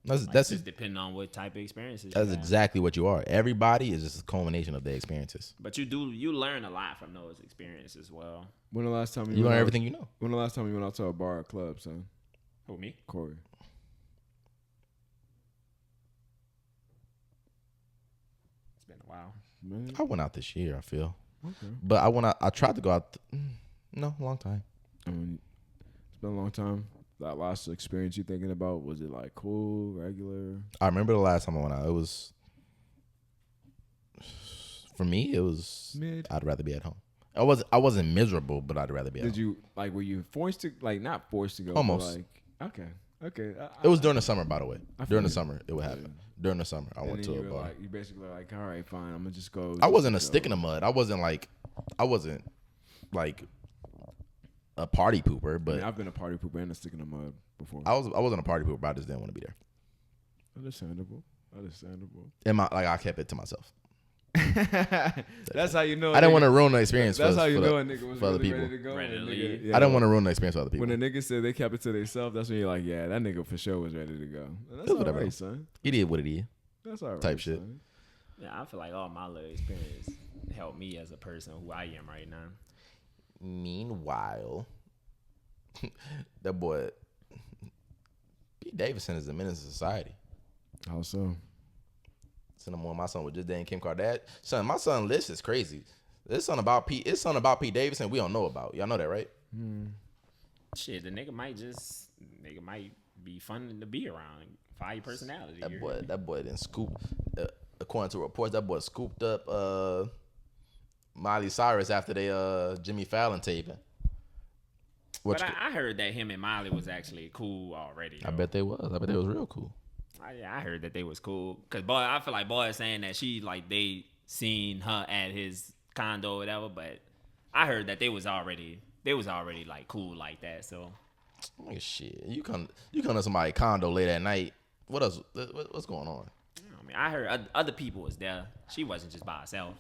That's just depending on what type of experiences. That's exactly what you are. Everybody is just a culmination of their experiences. But you learn a lot from those experiences as well. When the last time you learn everything you know? When the last time you went out to a bar or club, son? Who, me? Corey. It's been a while. Man. I went out this year, I feel. Okay. But I tried to go out. No, long time. I mean, it's been a long time. That last experience you thinking about, was it like cool, regular? I remember the last time I went out. It was, for me, it was mid. I'd rather be at home. I wasn't miserable, but I'd rather be at home. Did you, like, were you forced to, like, not forced to go? Almost. But like, okay. It was during the summer, by the way. During the summer, it would happen. Yeah. During the summer, I went to a bar. Like, you basically were like, all right, fine, I'm gonna just go. I wasn't a stick in the mud. I wasn't like a party pooper, but I mean, I've been a party pooper and a stick in the mud before. I wasn't a party pooper, but I just didn't want to be there. Understandable. I kept it to myself. That's how you know. I didn't want to ruin the experience. That's how you know a nigga was for other really people. ready to go. Ready to leave. Yeah, I didn't want to ruin the experience for other people. When a nigga said they kept it to themselves, that's when you're like, yeah, that nigga for sure was ready to go. And that's all right, son. He did what he did. That's all right. Type shit. Son. Yeah, I feel like all my little experience helped me as a person who I am right now. Meanwhile, that boy Pete Davidson is a menace to society. How so? My son was just dating Kim Kardashian. Son, my son list is crazy. It's something about Pete Davidson we don't know about. Y'all know that, right? Shit, the nigga might be fun to be around. Fire personality. That boy didn't scoop. According to reports, that boy scooped up Miley Cyrus after they Jimmy Fallon taping. But I heard that him and Miley was actually cool already. I bet they was. I bet they was real cool. I heard that they was cool. Cause I feel like boy is saying that they seen her at his condo or whatever. But I heard that they was already like cool like that. So shit, you come to somebody's condo late at night What else? What's going on? I mean, I heard other people was there. She wasn't just by herself.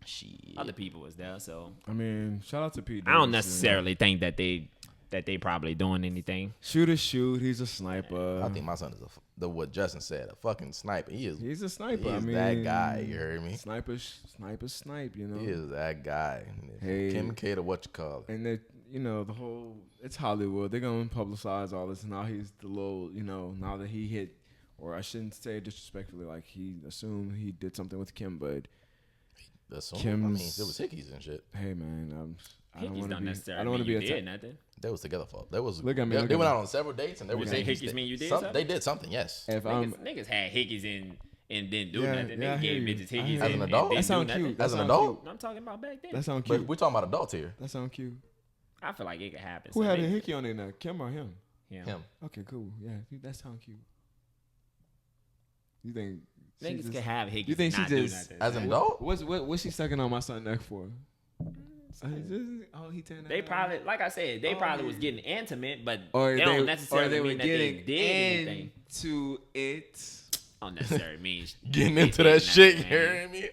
Shit. Other people was there, so I mean, shout out to Pete. I don't necessarily think that they probably doing anything. Shoot. He's a sniper. I think my son is what Justin said, a fucking sniper. He's a sniper. He is that guy. You heard me? Snipe. You know. He is that guy. Hey. Kim K to what you call it. And that, the whole, it's Hollywood. They're gonna publicize all this. Now he's the little, now that he hit, or I shouldn't say disrespectfully, like he assumed he did something with Kim, but I mean, it was hickeys and shit. Hey man, I don't Hickeys want to don't be. necessarily I don't want to mean be you a did nothing. They was together for. They was. Look at me. They went out on several dates and they were say hickeys. hickeys mean you did something? They did something. Yes. If Niggas had hickeys and didn't do nothing. I They hear gave you. bitches I hickeys hear As and an and adult? didn't That do sound nothing. cute. As an sound adult? cute. I'm talking about back then. That sound But cute. we're talking about adults here. That sound cute. I feel like it could happen. Who So had a they- hickey on their neck? Kim or him? Yeah. Him. Okay, cool. Yeah, that sound cute. You think she Niggas just- can have hickeys You think and not she do just- nothing. As an adult? What's she sucking on my son's neck for? He turned. They probably, like I said, they probably was getting intimate, but Or they don't necessarily they were mean that they getting did anything. into it. Don't necessarily mean Getting they into did that nothing, shit. You man. hearing me?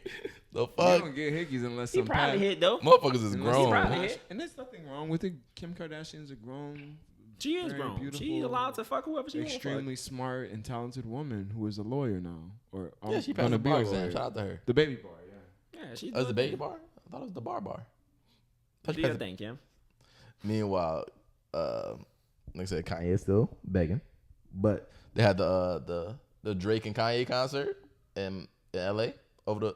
The You fuck? don't get hickeys unless He some probably hit though. Motherfuckers is Unless grown. probably hit. And there's nothing wrong with it. Kim Kardashian's a grown, She is very grown. beautiful, She's allowed to fuck whoever she wants. extremely smart and talented woman who is a lawyer now, or Yeah, she passed gonna the be a bar exam. lawyer. Shout out to her. The baby bar, yeah. Yeah, she's Oh, it's the baby bar? I thought it was the bar. Do your thing, Kim. Meanwhile, like I said, Kanye still begging, but they had the Drake and Kanye concert in LA over the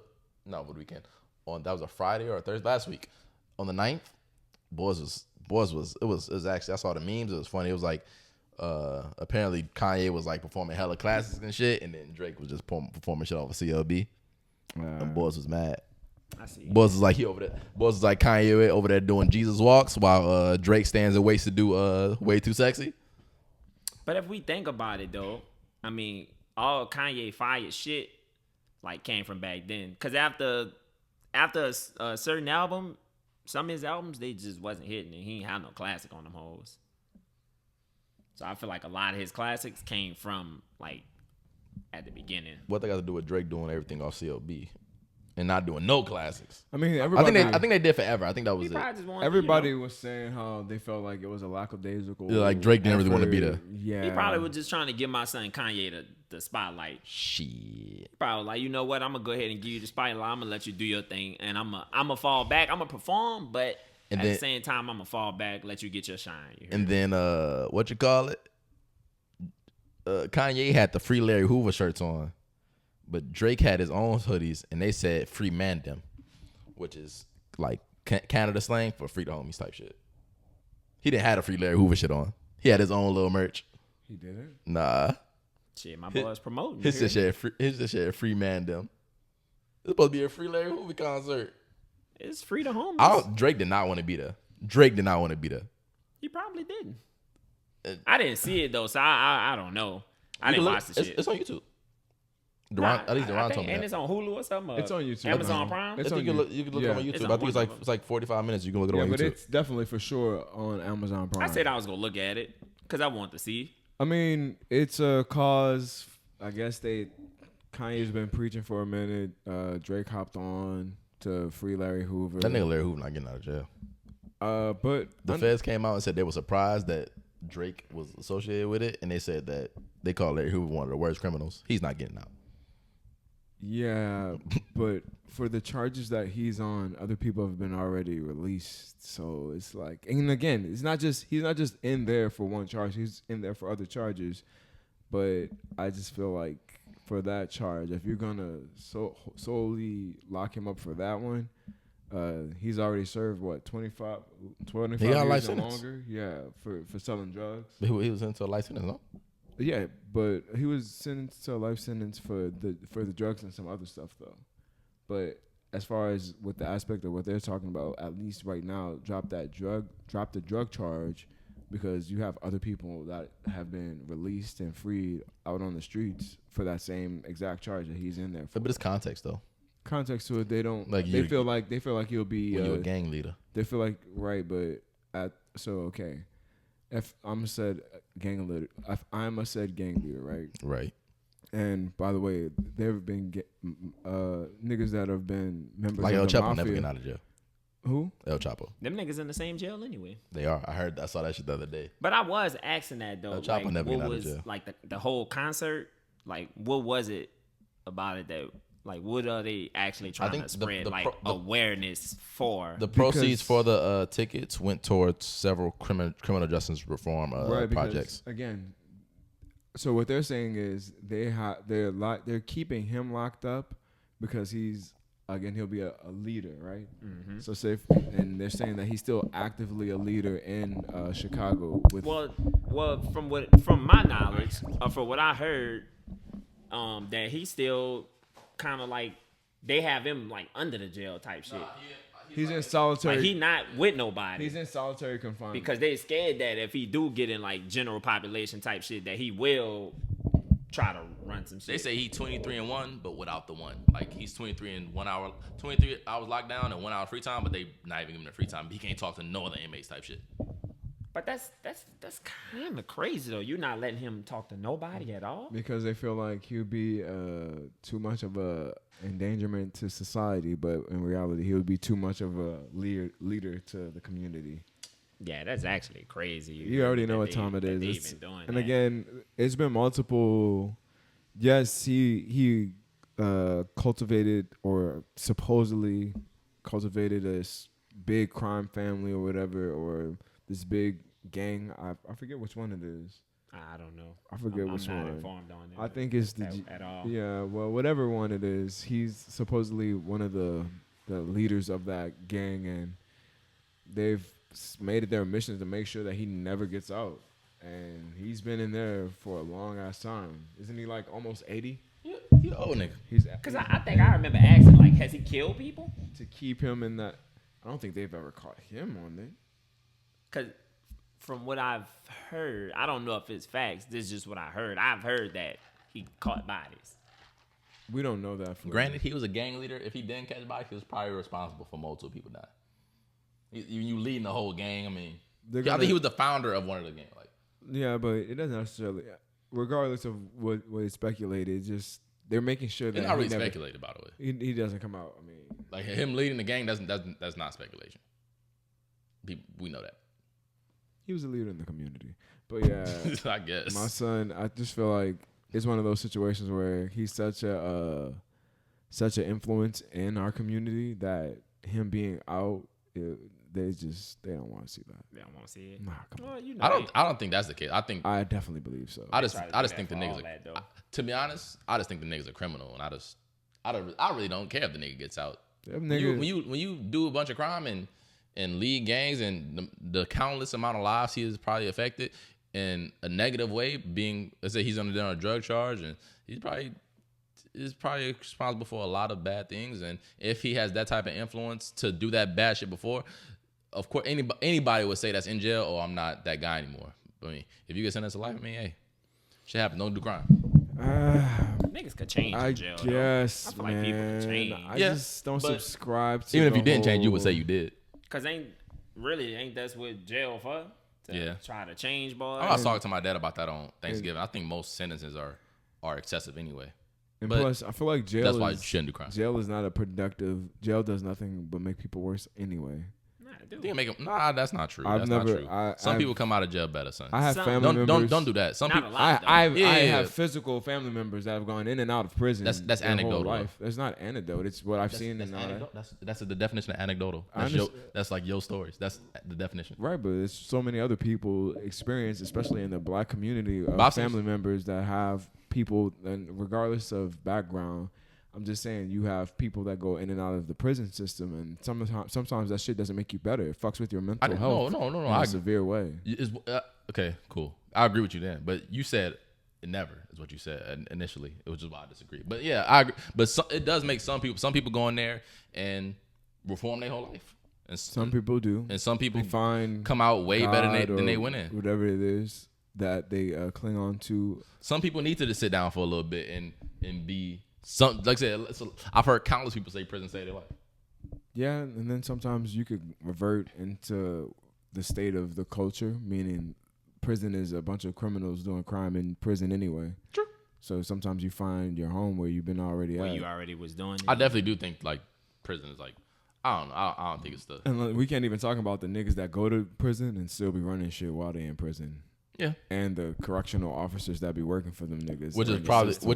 weekend. That was a Friday or a Thursday last week. On the 9th, it was actually, I saw the memes. It was funny. It was like apparently Kanye was like performing hella classes and shit, and then Drake was just performing shit off of CLB. And boys was mad. I see. Boys was like Boys was like Kanye over there doing Jesus walks while Drake stands and waits to do Way Too Sexy. But if we think about it though, I mean, all Kanye fired shit like came from back then. Cause after a certain album, some of his albums they just wasn't hitting, and he ain't had no classic on them hoes. So I feel like a lot of his classics came from like at the beginning. What they got to do with Drake doing everything off CLB and not doing no classics? I mean, everybody. I think they did forever. I think that was He it. probably just wanted, Everybody was saying how they felt like it was a lackadaisical. Yeah, like Drake didn't really want to be effort. there. Yeah, he probably was just trying to give my son Kanye the spotlight. Shit. Probably like, you know what? I'm gonna go ahead and give you the spotlight. I'm gonna let you do your thing, and I'm gonna fall back. I'm gonna perform, but And at then- the same time, I'm gonna fall back, let you get your shine. You hear And me? then what you call it? Kanye had the Free Larry Hoover shirts on, but Drake had his own hoodies, and they said "Free Mandem," which is like Canada slang for "free the homies" type shit. He didn't have a Free Larry Hoover shit on. He had his own little merch. He did it. Nah, Shit, my boy's promoting. you his hear just me? said "Free Mandem." It's supposed to be a Free Larry Hoover concert. It's free to homies. Drake did not want to be there. He probably didn't. Uh, I didn't see it though, so I don't know. I didn't watch the shit. It's on YouTube. Nah, At least Duran I told think, me and that. it's on Hulu or something. It's on YouTube. Amazon Prime. It's I think on you can look yeah. it up on YouTube. It's on I think one of it's like 45 minutes. You can look it up Yeah, on but YouTube. it's definitely for sure on Amazon Prime. I said I was gonna look at it because I want to see. I mean, it's a cause. I guess Kanye's been preaching for a minute. Drake hopped on to Free Larry Hoover. That nigga Larry Hoover not getting out of jail. But The feds came out and said they were surprised that Drake was associated with it, and they said that they called Larry Hoover one of the worst criminals. He's not getting out. yeah, but for the charges that he's on, other people have been already released. So it's like, and again, he's not just in there for one charge. He's in there for other charges. But I just feel like for that charge, if you're gonna solely lock him up for that one, he's already served what 25 He got a years life and sentence. longer. Yeah, for selling drugs. He was into a life sentence, no? Yeah, but he was sentenced to a life sentence for the drugs and some other stuff though. But as far as with the aspect of what they're talking about, at least right now, drop the drug charge, because you have other people that have been released and freed out on the streets for that same exact charge that he's in there for. But it's context though. Context to it, they don't Like they feel like you'll be When you're a gang leader, they feel like right, but if I'm a said gang leader, right? And by the way, there have been niggas that have been members like of El the Chapo mafia. never getting out of jail. Who? El Chapo. Them niggas in the same jail anyway. They are. I saw that shit the other day. But I was asking that though. El Chapo like, never what get out of was jail. like the whole concert? Like, what was it about it that? Like, what are they actually trying to spread awareness for? The proceeds for the tickets went towards several criminal justice reform projects. Again, so what they're saying is they're keeping him locked up because he'll be a leader, right? Mm-hmm. So and they're saying that he's still actively a leader in Chicago. From my knowledge, or from what I heard, that he's still kind of like they have him like under the jail type shit. He's in solitary. Like he not with nobody. He's in solitary confinement because they scared that if he do get in like general population type shit, that he will try to run some shit. They say he 23-1, but without the one. Like he's 23 in 1 hour, 23 hours locked down and 1 hour free time, but they not even giving him the free time. He can't talk to no other inmates type shit. But that's kind of crazy though. You're not letting him talk to nobody at all because they feel like he'll be too much of a endangerment to society, but in reality, he would be too much of a leader to the community. Yeah, that's actually crazy. You already know what time it is. And again, it's been multiple. Yes, he cultivated or supposedly cultivated this big crime family or whatever, or this big gang. I forget which one it is. I don't know. I forget which one. I'm not informed on it. I think it's at all. Yeah, well, whatever one it is, he's supposedly one of the leaders of that gang, and they've made it their mission to make sure that he never gets out. And he's been in there for a long ass time. Isn't he like almost 80? Yeah, he an old nigga. Because I think I remember asking, like, has he killed people? To keep him in that. I don't think they've ever caught him on it. Because from what I've heard, I don't know if it's facts. This is just what I heard. I've heard that he caught bodies. We don't know that. Granted, he was a gang leader. If he didn't catch bodies, he was probably responsible for multiple people dying. You leading the whole gang. I mean, I think he was the founder of one of the gangs. Like, yeah, but it doesn't necessarily. Regardless of what is speculated, it's just they're making sure that it's not really speculated. By the way, he doesn't come out. I mean, like him leading the gang, that's not speculation. We know that. He was a leader in the community. But yeah, I guess. My son, I just feel like it's one of those situations where he's such an influence in our community that him being out, they don't want to see that. They don't want to see it. Nah, come on. Well, you know, I don't think that's the case. I definitely believe so. I just think the niggas. To be honest, I just think the niggas are criminal, and I really don't care if the nigga gets out. When you do a bunch of crime and lead gangs and the countless amount of lives he has probably affected in a negative way, being, let's say he's on a drug charge, and he's probably responsible for a lot of bad things. And if he has that type of influence to do that bad shit before, of course anybody would say that's in jail, or I'm not that guy anymore. I mean, if you get sentenced to life, I mean, hey, shit happens. Don't do crime. Niggas could change in jail. I guess, I feel like people can change. I just don't subscribe to even if you didn't change, you would say you did. Cause ain't that's what jail for? Try to change, boy. I was talking to my dad about that on Thanksgiving. I think most sentences are excessive anyway. And plus, I feel like jail. That's why you shouldn't do crime. Jail is not a productive. Jail does nothing but make people worse anyway. That's not true. Not true. Some people come out of jail better, son. I have family members. Don't do that. Some people. I have physical family members that have gone in and out of prison. That's anecdotal. Life. That's not anecdote. It's what I've seen. That's the definition of anecdotal. That's like your stories. That's the definition. Right, but there's so many other people experience, especially in the black community, of family members that have people, and regardless of background. I'm just saying, you have people that go in and out of the prison system, and sometimes that shit doesn't make you better. It fucks with your mental health. No. In a severe way. Okay, cool. I agree with you then. But you said it never is what you said initially. It was just why I disagree. But yeah, I agree. But it does make some people go in there and reform their whole life. And some people do. And some people come out way better than they went in. Whatever it is that they cling on to. Some people need to just sit down for a little bit and be... like I said, I've heard countless people say prison saved their life. Yeah, and then sometimes you could revert into the state of the culture, meaning prison is a bunch of criminals doing crime in prison anyway. True. So sometimes you find your home where you've been already where at. you already was doing it. I definitely do think like prison is like I don't know. I don't think it's the And we can't even talk about the niggas that go to prison and still be running shit while they in prison. yeah. And the correctional officers that be working for them niggas. Which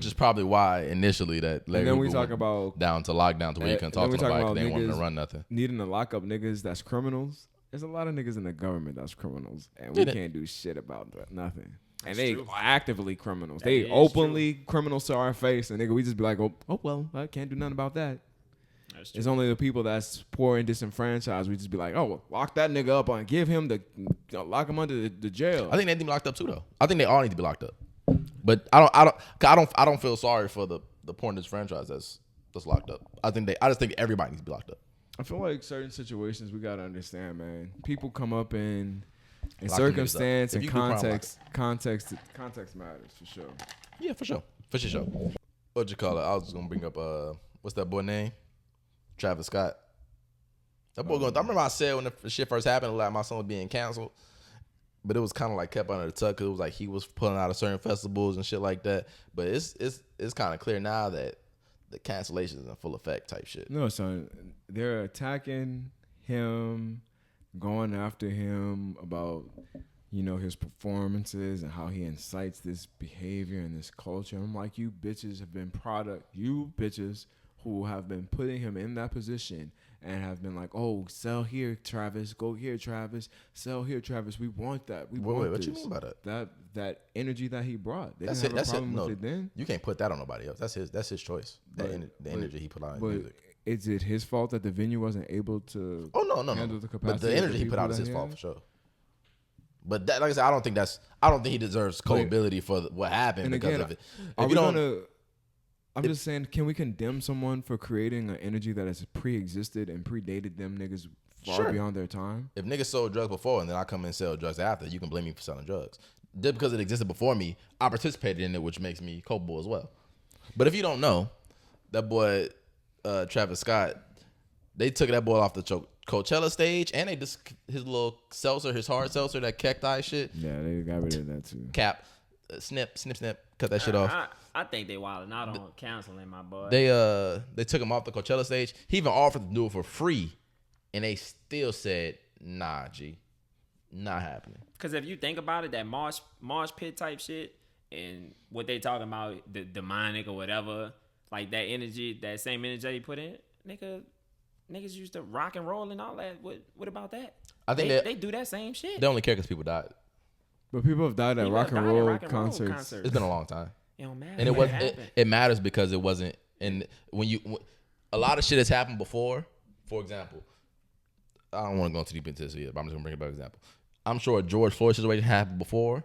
is probably why initially that Larry And then we Hoover talk went about down to lockdown to where you couldn't talk to nobody because they didn't want them to run nothing. needing to lock up niggas that's criminals. There's a lot of niggas in the government that's criminals, and we can't do shit about that. Nothing. And they are actively criminals. They openly criminals to our face, and nigga, we just be like, oh well, I can't do nothing about that. It's only the people that's poor and disenfranchised. We just be like, oh, well, lock that nigga up and give him lock him under the jail. I think they need to be locked up too, though. I think they all need to be locked up. But I don't feel sorry for the poor and disenfranchised that's locked up. I just think everybody needs to be locked up. I feel like certain situations we gotta understand, man. People come up in Locking circumstance and context matters for sure. Yeah, for sure. What'd you call it? I was just gonna bring up what's that boy name? Travis Scott. That boy I remember I said when the shit first happened, like my son was being canceled, but it was kind of like kept under the tuck because it was like he was pulling out of certain festivals and shit like that. But it's kind of clear now that the cancellation is in full effect type shit. No, son, they're attacking him, going after him about his performances and how he incites this behavior and this culture. I'm like, you bitches who have been putting him in that position and have been like, oh, sell here, Travis. Go here, Travis. Sell here, Travis. We want that. Wait, what you mean by that? That energy that he brought. They That's didn't it. have a That's it. problem No, with it then. you can't put that on nobody else. That's his choice. The energy he put out in music. Is it his fault that the venue wasn't able to? Oh no. handle the capacity? But the energy he put out is his fault for sure. But that, like I said, I don't think he deserves culpability for what happened because of it. If you don't. I'm just saying, can we condemn someone for creating an energy that has pre-existed and predated them niggas far beyond their time? If niggas sold drugs before and then I come and sell drugs after, you can blame me for selling drugs. Just because it existed before me, I participated in it, which makes me culpable as well. But if you don't know, that boy Travis Scott, they took that boy off the Coachella stage and they just his little seltzer, his hard seltzer, that cacti shit. Yeah, they got rid of that too. Cap, snip, cut that shit off. I think they wilding out on canceling my boy. They took him off the Coachella stage. He even offered to do it for free, and they still said, "Nah, G, not happening." Because if you think about it, that marsh pit type shit and what they talking about, the demonic or whatever, like that energy, that same energy he put in, niggas used to rock and roll and all that. What about that? I think they do that same shit. They only care because people died. But people have died at rock and roll concerts. It's been a long time. It don't matter. And it matters because it wasn't. And when a lot of shit has happened before. For example, I don't want to go too deep into this yet, but I'm just gonna bring a better example. I'm sure a George Floyd situation happened before,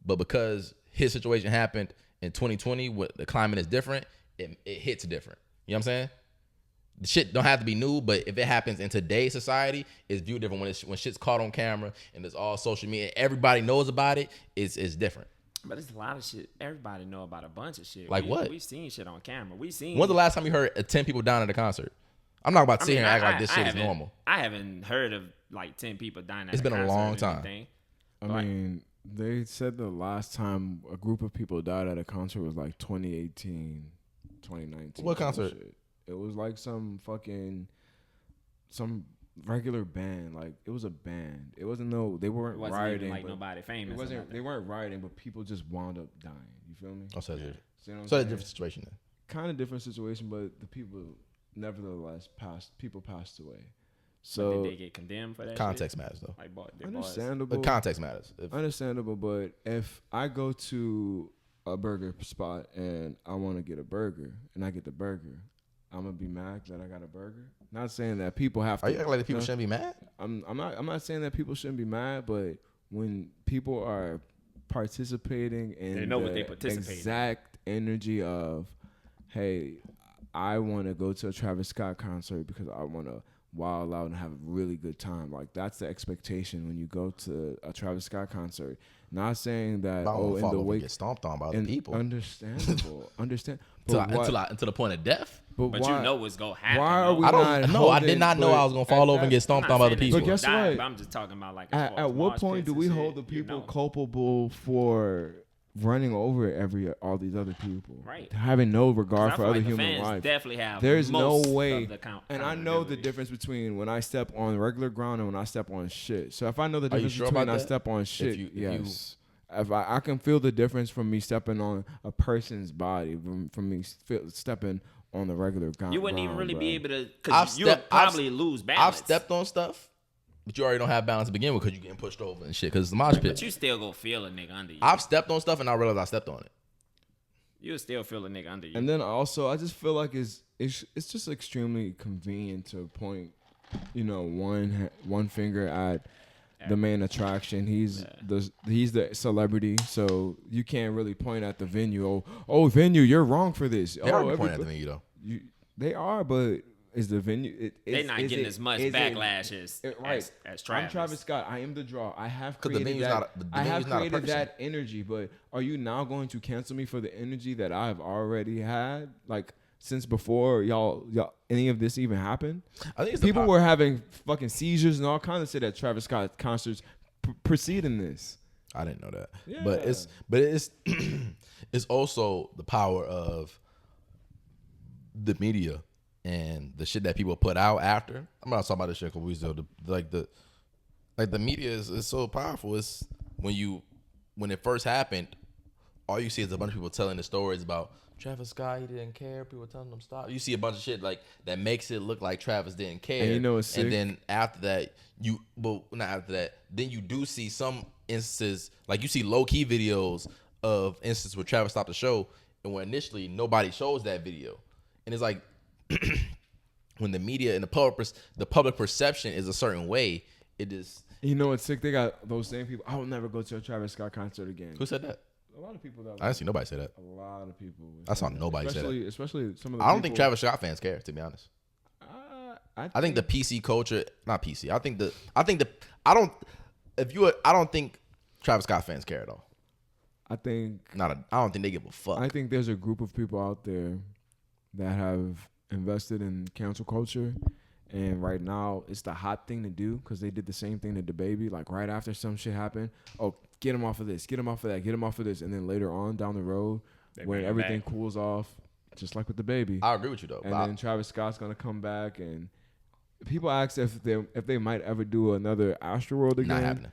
but because his situation happened in 2020, what the climate is different, it hits different. You know what I'm saying? The shit don't have to be new, but if it happens in today's society, it's viewed different. When shit's caught on camera and it's all social media, everybody knows about it. It's different. But it's a lot of shit. Everybody know about a bunch of shit. Like what? We've seen shit on camera. When's the last time you heard 10 people dying at a concert? I'm not about to sit here and act like this shit is normal. I haven't heard of like 10 people dying at a concert. It's been a long time. I mean, they said the last time a group of people died at a concert was like 2018, 2019. What concert? Shit. It was like some regular band. Like it was a band. It wasn't they weren't rioting. Like nobody famous. They weren't rioting, but people just wound up dying. You feel me? Oh, so it's a different situation then. Kind of different situation, but the people nevertheless passed away. So but did they get condemned for that? Context matters though. Like understandable. But context matters. Understandable, but if I go to a burger spot and I want to get a burger and I get the burger, I'm gonna be mad that I got a burger. Not saying that people have to. Are you acting like the people shouldn't be mad? I'm not saying that people shouldn't be mad, but when people are participating in they know what they participate exact energy of, hey, I want to go to a Travis Scott concert because I want to wild out and have a really good time. Like that's the expectation when you go to a Travis Scott concert. Not saying that in the way get stomped on by other people. Understandable, until the point of death. But why, you know what's gonna happen. Why are we I did not know I was gonna fall over and get stomped on by other people. But guess what? I'm just talking about like at what point do we hold the people culpable for running over all these other people, right? Having no regard for other the human fans life. definitely have. There's no most way, of the and I know the difference between when I step on regular ground and when I step on shit. So if I know the difference sure between about I that? step on shit, yes. If I can feel the difference from me stepping on a person's body from me stepping on the regular ground. You wouldn't even really bro. be able to, because you would probably lose balance. I've stepped on stuff, but you already don't have balance to begin with because you're getting pushed over and shit. Because it's the mosh pit. But you still go feel a nigga under you. I've stepped on stuff and I realized I stepped on it. You'll still feel a nigga under you. And then also, I just feel like it's just extremely convenient to point, one finger at the main attraction. He's the celebrity, so you can't really point at the venue. Oh, venue, you're wrong for this. They already point at the venue though. They are, but is the venue? They're not getting as much backlash as Travis. I'm Travis Scott. I am the draw. I have the created venue's that. not I have not a created person. that energy. But are you now going to cancel me for the energy that I've already had? Like since before y'all any of this even happened? I think people were having fucking seizures and all kinds of shit at Travis Scott concerts preceding this. I didn't know that. Yeah. But it's it's also the power of the media and the shit that people put out after. I'm not talking about this shit because we still the media is so powerful. It's when it first happened, all you see is a bunch of people telling the stories about Travis Scott. He didn't care. People telling him stop. You see a bunch of shit like that makes it look like Travis didn't care. And it's sick. And then after that, not after that. Then you do see some instances, like you see low key videos of instances where Travis stopped the show, and where initially nobody shows that video, and it's like when the media and the public perception is a certain way, it is. It's sick. They got those same people. I will never go to a Travis Scott concert again. Who said that? A lot of people. I didn't see nobody say that. A lot of people. I saw nobody say that. Especially some of the I don't think Travis Scott fans care, to be honest. I think the PC culture, not PC. I don't think Travis Scott fans care at all. I don't think they give a fuck. I think there's a group of people out there that have invested in cancel culture, and right now it's the hot thing to do because they did the same thing to DaBaby. Like right after some shit happened, get him off of this, get him off of that, get him off of this, and then later on down the road, when everything cools off, just like with DaBaby. I agree with you though. And then Travis Scott's gonna come back, and people ask if they might ever do another Astroworld again. Not happening.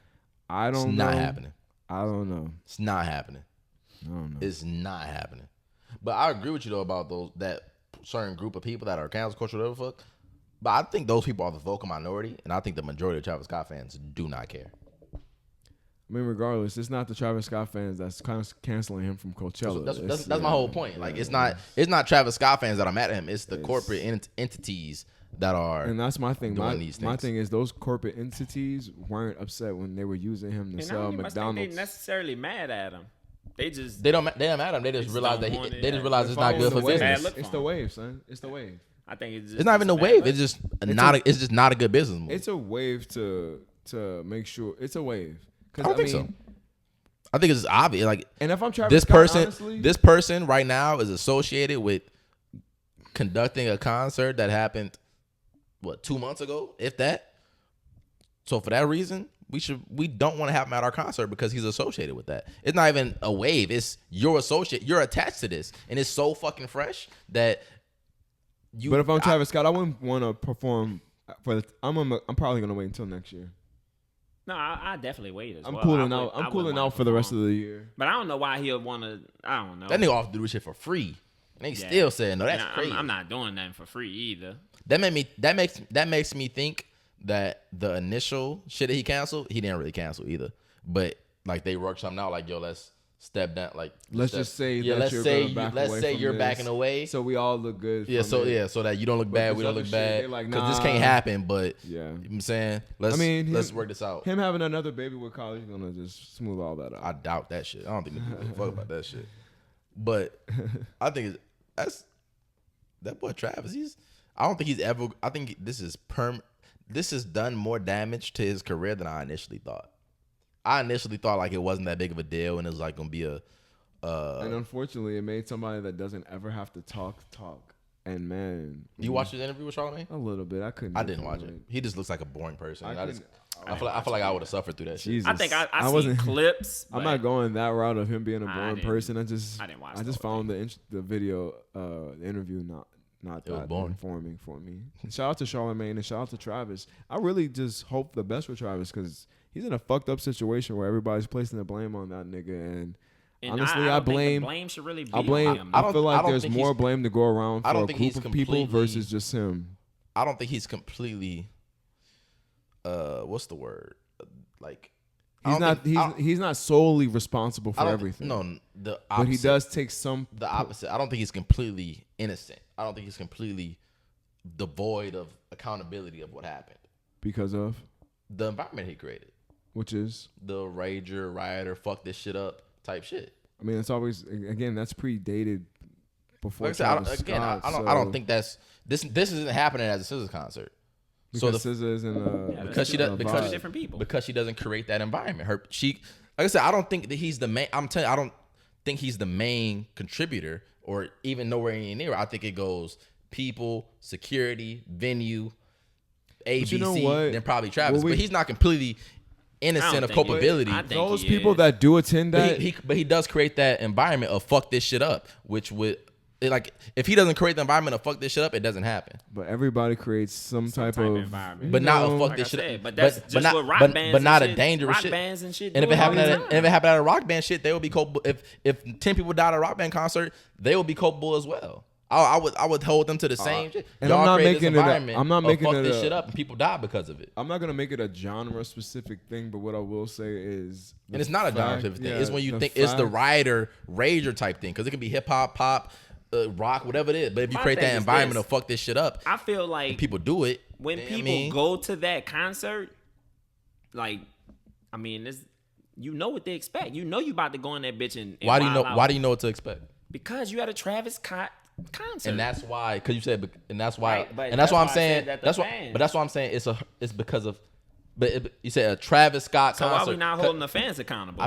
I don't it's know. Not happening. I don't know. It's not happening. I don't know. It's not happening. But I agree with you though about that certain group of people that are cancel culture, whatever the fuck. But I think those people are the vocal minority, and I think the majority of Travis Scott fans do not care. I mean, regardless, it's not the Travis Scott fans that's kind of canceling him from Coachella. That's my whole point. Like, it's not Travis Scott fans that are mad at him. It's the corporate entities that are. And that's my thing. My thing is those corporate entities weren't upset when they were using him to sell McDonald's. I don't think they necessarily mad at him. They don't mad at him. They just realize it's not good for business. It's the wave, son. It's the wave. I think it's not even the wave. It's just not a good business move. It's a wave to make sure it's a wave. I don't think so. I think it's obvious. Like, and if I'm Travis this Scott, person, honestly, this person right now is associated with conducting a concert that happened 2 months ago, if that. So for that reason, we don't want to have him at our concert because he's associated with that. It's not even a wave. It's your associate. You're attached to this, and it's so fucking fresh that you. But if I'm Travis Scott, I wouldn't want to perform I'm probably gonna wait until next year. No, I definitely wait as well. I'm cooling out for the rest of the year. But I don't know why he'll want to. I don't know. That nigga off to do this shit for free. And they still saying no. That's crazy. I'm not doing nothing for free either. That makes me think that the initial shit that he canceled, he didn't really cancel either. But like they worked something out. Like, yo, let's step down. Like, let's say you're backing away, so we all look good. So that you don't look bad, we don't look bad. Like, because this can't happen. But yeah, you know what I'm saying, let's work this out. Him having another baby with Kylie is gonna just smooth all that out. I doubt that shit. I don't think people give a fuck about that shit. But I think that's that boy Travis. I don't think he's ever. I think this has done more damage to his career than I initially thought. I initially thought like it wasn't that big of a deal, and it was like gonna be a. And unfortunately, it made somebody that doesn't ever have to talk. And man, You watched his interview with Charlamagne? A little bit. I didn't watch it. He just looks like a boring person. I feel like I would have suffered through that Jesus. shit. I think I seen clips. I'm not going that route of him being a boring person. I just found the video, the interview not that informing for me. Shout out to Charlamagne and shout out to Travis. I really just hope the best for Travis because he's in a fucked up situation where everybody's placing the blame on that nigga. And honestly, I blame. The blame should really be on him. I feel like there's more blame to go around for a group of people versus just him. I don't think he's completely. What's the word? Like. He's not solely responsible for everything. No, the opposite. But he does take some. The opposite. I don't think he's completely innocent. I don't think he's completely devoid of accountability of what happened. Because of? The environment he created. Which is? The rager, rioter, fuck this shit up type shit. I mean, it's always, again, that's predated before. Like I don't think that's, this isn't happening as a SZA concert. Because SZA isn't because she does because different people. Because she doesn't create that environment. Like I said, I don't think that he's the main. I'm telling you, I don't think he's the main contributor or even nowhere near. I think it goes people, security, venue, ABC, then probably Travis. But he's not completely innocent of culpability. Those people that do attend that, but he does create that environment of fuck this shit up, which would. Like if he doesn't create the environment of fuck this shit up, it doesn't happen. But everybody creates some type of environment. But not a fuck this shit up. But that's just what rock bands. But not a dangerous rock shit. Bands and shit. And if it happened at a rock band shit, they would be culpable. If 10 people died at a rock band concert, they would be culpable as well. I would hold them to the same shit. And I'm not making this shit up and people die because of it. I'm not gonna make it a genre specific thing, but what I will say is, and it's not a genre specific thing. It's when you think it's the rioter, rager type thing because it can be hip hop, pop. Rock, whatever it is, but if you create that environment of fuck this shit up, I feel like people do it. When people go to that concert, like, I mean, you know what they expect. You know you about to go in that bitch and why do you know? Why do you know what to expect? Because you had a Travis Scott concert, and that's why. Because you said, and that's why, right, and that's why I'm saying. That's why. But that's why I'm saying it's because of. But you said a Travis Scott concert. So why we not holding the fans accountable?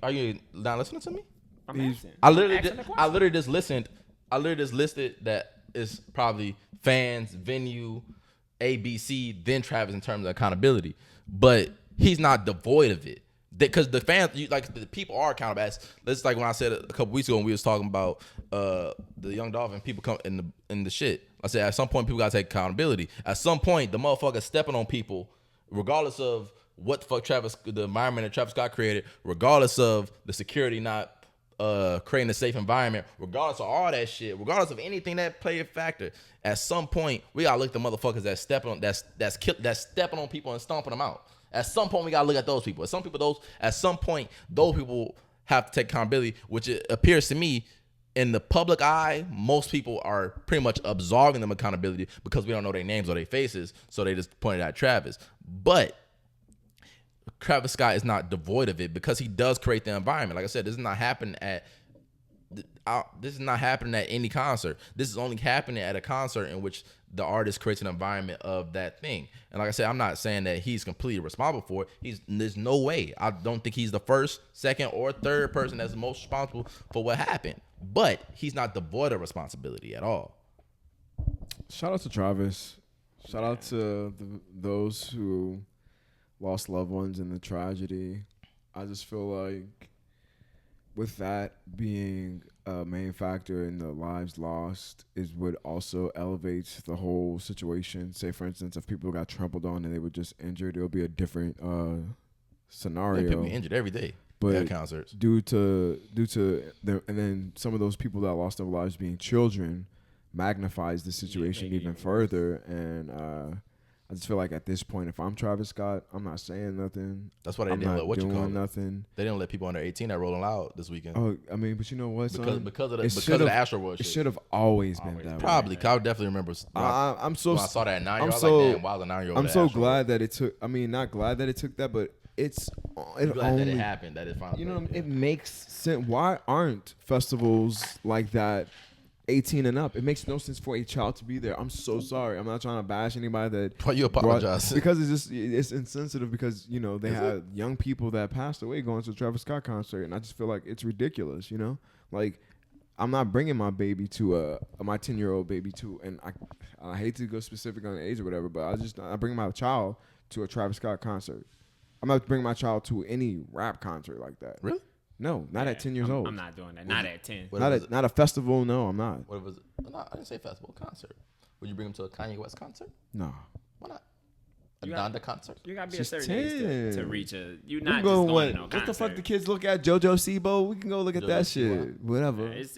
Are you not listening to me? I'm asking. I literally just listened. I literally just listed that it's probably fans, venue, ABC, then Travis in terms of accountability. But he's not devoid of it. Because the fans, the people are accountable. That's like when I said a couple weeks ago when we was talking about the Young Dolphin, people come in the shit. I said at some point people got to take accountability. At some point, the motherfucker stepping on people, regardless of what the fuck the environment that Travis Scott created, regardless of the security not creating a safe environment, regardless of all that shit, regardless of anything that play a factor, at some point we gotta look at the motherfuckers that that's stepping on people and stomping them out. At some point we gotta look at those people. At some point those people have to take accountability, which it appears to me in the public eye, most people are pretty much absolving them accountability because we don't know their names or their faces, so they just pointed at Travis. But Travis Scott is not devoid of it because he does create the environment. Like I said, this is not happening at any concert. This is only happening at a concert in which the artist creates an environment of that thing. And like I said, I'm not saying that he's completely responsible for it. There's no way. I don't think he's the first, second, or third person that's most responsible for what happened. But he's not devoid of responsibility at all. Shout out to Travis. Shout out to those who lost loved ones in the tragedy. I just feel like with that being a main factor in the lives lost is what also elevates the whole situation. Say, for instance, if people got trampled on and they were just injured, it would be a different scenario. Yeah, people get injured every day at concerts. Due to and then some of those people that lost their lives being children magnifies the situation even further. And I just feel like at this point, if I'm Travis Scott, I'm not saying nothing. That's why they didn't let nothing. They didn't let people under 18 that Rolling Loud this weekend. Oh, I mean, but you know what? Because of the Astroworld shit. It should have always been that way. Probably. I definitely remember. When I saw that at 9 years, I was like, damn, why was a 9-year-old? I'm so glad that it took. I mean, not glad that it took that, but glad that it happened. That it finally. You know, it makes sense. Why aren't festivals like that 18 and up? It makes no sense for a child to be there. I'm so sorry. I'm not trying to bash anybody that. Why you apologize? Because it's insensitive because, you know, they had young people that passed away going to a Travis Scott concert, and I just feel like it's ridiculous, you know? Like, I'm not bringing my baby to my 10-year-old baby to, and I hate to go specific on the age or whatever, but I bring my child to a Travis Scott concert. I'm not bringing my child to any rap concert like that. Really? No, not at 10 years old. I'm not doing that. Not at 10. Not a festival. No, I'm not. What was it? No, I didn't say festival. Concert. Would you bring him to a Kanye West concert? No. Why not? A Donda concert? You gotta be She's a certain age to reach a. You're not just going going to no what concert. the fuck the kids look at? JoJo Sibo? We can go look at that shit. Whatever. It's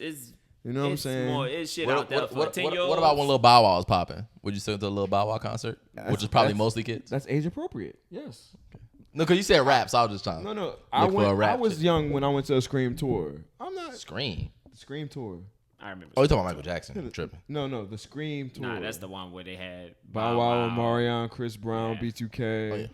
you know what I'm saying? It's shit out there for 10-year-olds. What about when Lil Bow Wow was popping? Would you send to a Lil Bow Wow concert? Which is probably mostly kids? That's age appropriate. Yes. No, because you said rap, so I was just trying. No. I was young when I went to a Scream tour. I'm not. Scream tour. I remember. Oh, you talking about Michael Jackson? I'm tripping. No, the Scream tour. Nah, that's the one where they had Bow Wow, Marion, Chris Brown, B2K. Oh, yeah.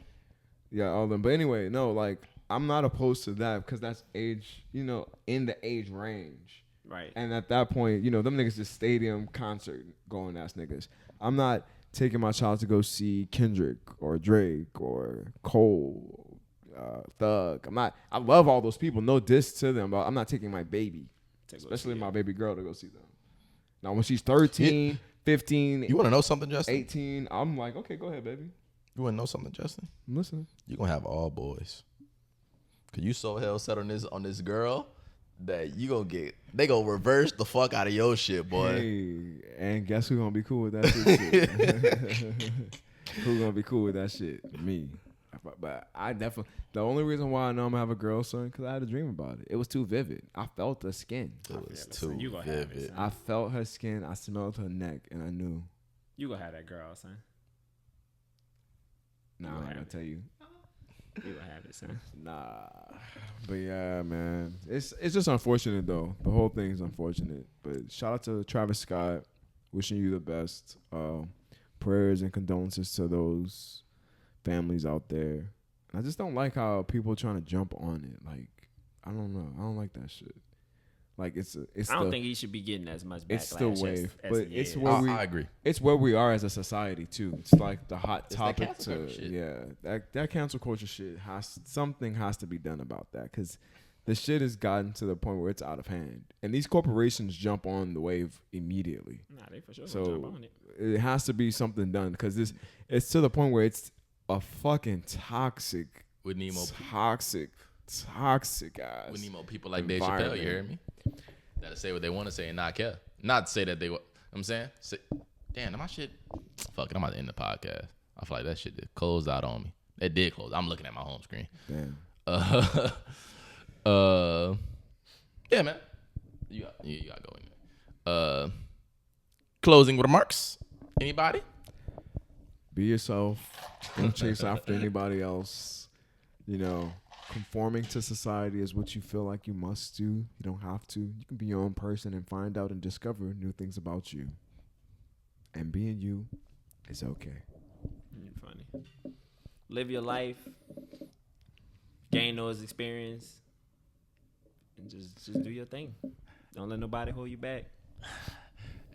Yeah, all of them. But anyway, no, like I'm not opposed to that because that's age, in the age range. Right. And at that point, them niggas just stadium concert going ass niggas. I'm not taking my child to go see Kendrick or Drake or Cole, Thug. I love all those people. No diss to them, but I'm not taking my baby, especially my baby girl, to go see them. Now, when she's 13, 15, you want to know something, Justin? 18, I'm like, okay, go ahead, baby. You want to know something, Justin? I'm listening. You're going to have all boys. Because you so hell set on this girl that they going to reverse the fuck out of your shit, boy. Hey, and guess who going to be cool with that shit? Who going to be cool with that shit? Me. But I definitely, the only reason why I know I'm going to have a girl, son, because I had a dream about it. It was too vivid. I felt the skin. It was too vivid. I felt her skin. I smelled her neck, and I knew. You going to have that girl, son. Nah, I'm not going to tell you. You going to have it, son. Nah. But yeah, man. It's just unfortunate, though. The whole thing is unfortunate. But shout out to Travis Scott. Wishing you the best. Prayers and condolences to those families out there. I just don't like how people trying to jump on it. Like, I don't know. I don't like that shit. Like it's I don't think he should be getting as much backlash. It's the wave, as but it's where I agree. It's where we are as a society too. It's like the hot topic that cancel culture shit something has to be done about that because the shit has gotten to the point where it's out of hand, and these corporations jump on the wave immediately. Nah, they for sure so jump on it. It has to be something done because it's to the point where it's a fucking toxic. We need more toxic ass. We need more people like Dave Chappelle. You hear me? That'll say what they want to say and not care. Not say that they. I'm saying, damn, my shit. Fuck it, I'm about to end the podcast. I feel like that shit did close out on me. It did close. I'm looking at my home screen. Damn. Yeah, man. You gotta go in there. Closing remarks. Anybody? Be yourself. Don't chase after anybody else. Conforming to society is what you feel like you must do. You don't have to. You can be your own person and find out and discover new things about you. And being you is okay. You're funny. Live your life. Gain those experience. And just do your thing. Don't let nobody hold you back.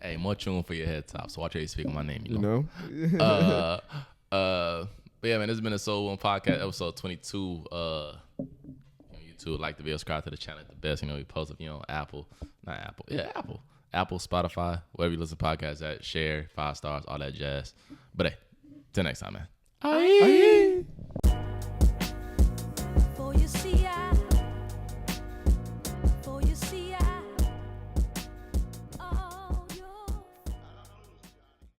Hey, more tune for your head top. So watch how you speak on my name. You know? But yeah, man, this has been a Soul One Podcast, episode 22. YouTube, like the video, subscribe to the channel. The best, we post if on Apple, Spotify, wherever you listen to podcasts at. Share, 5 stars, all that jazz. But hey, till next time, man. Aye.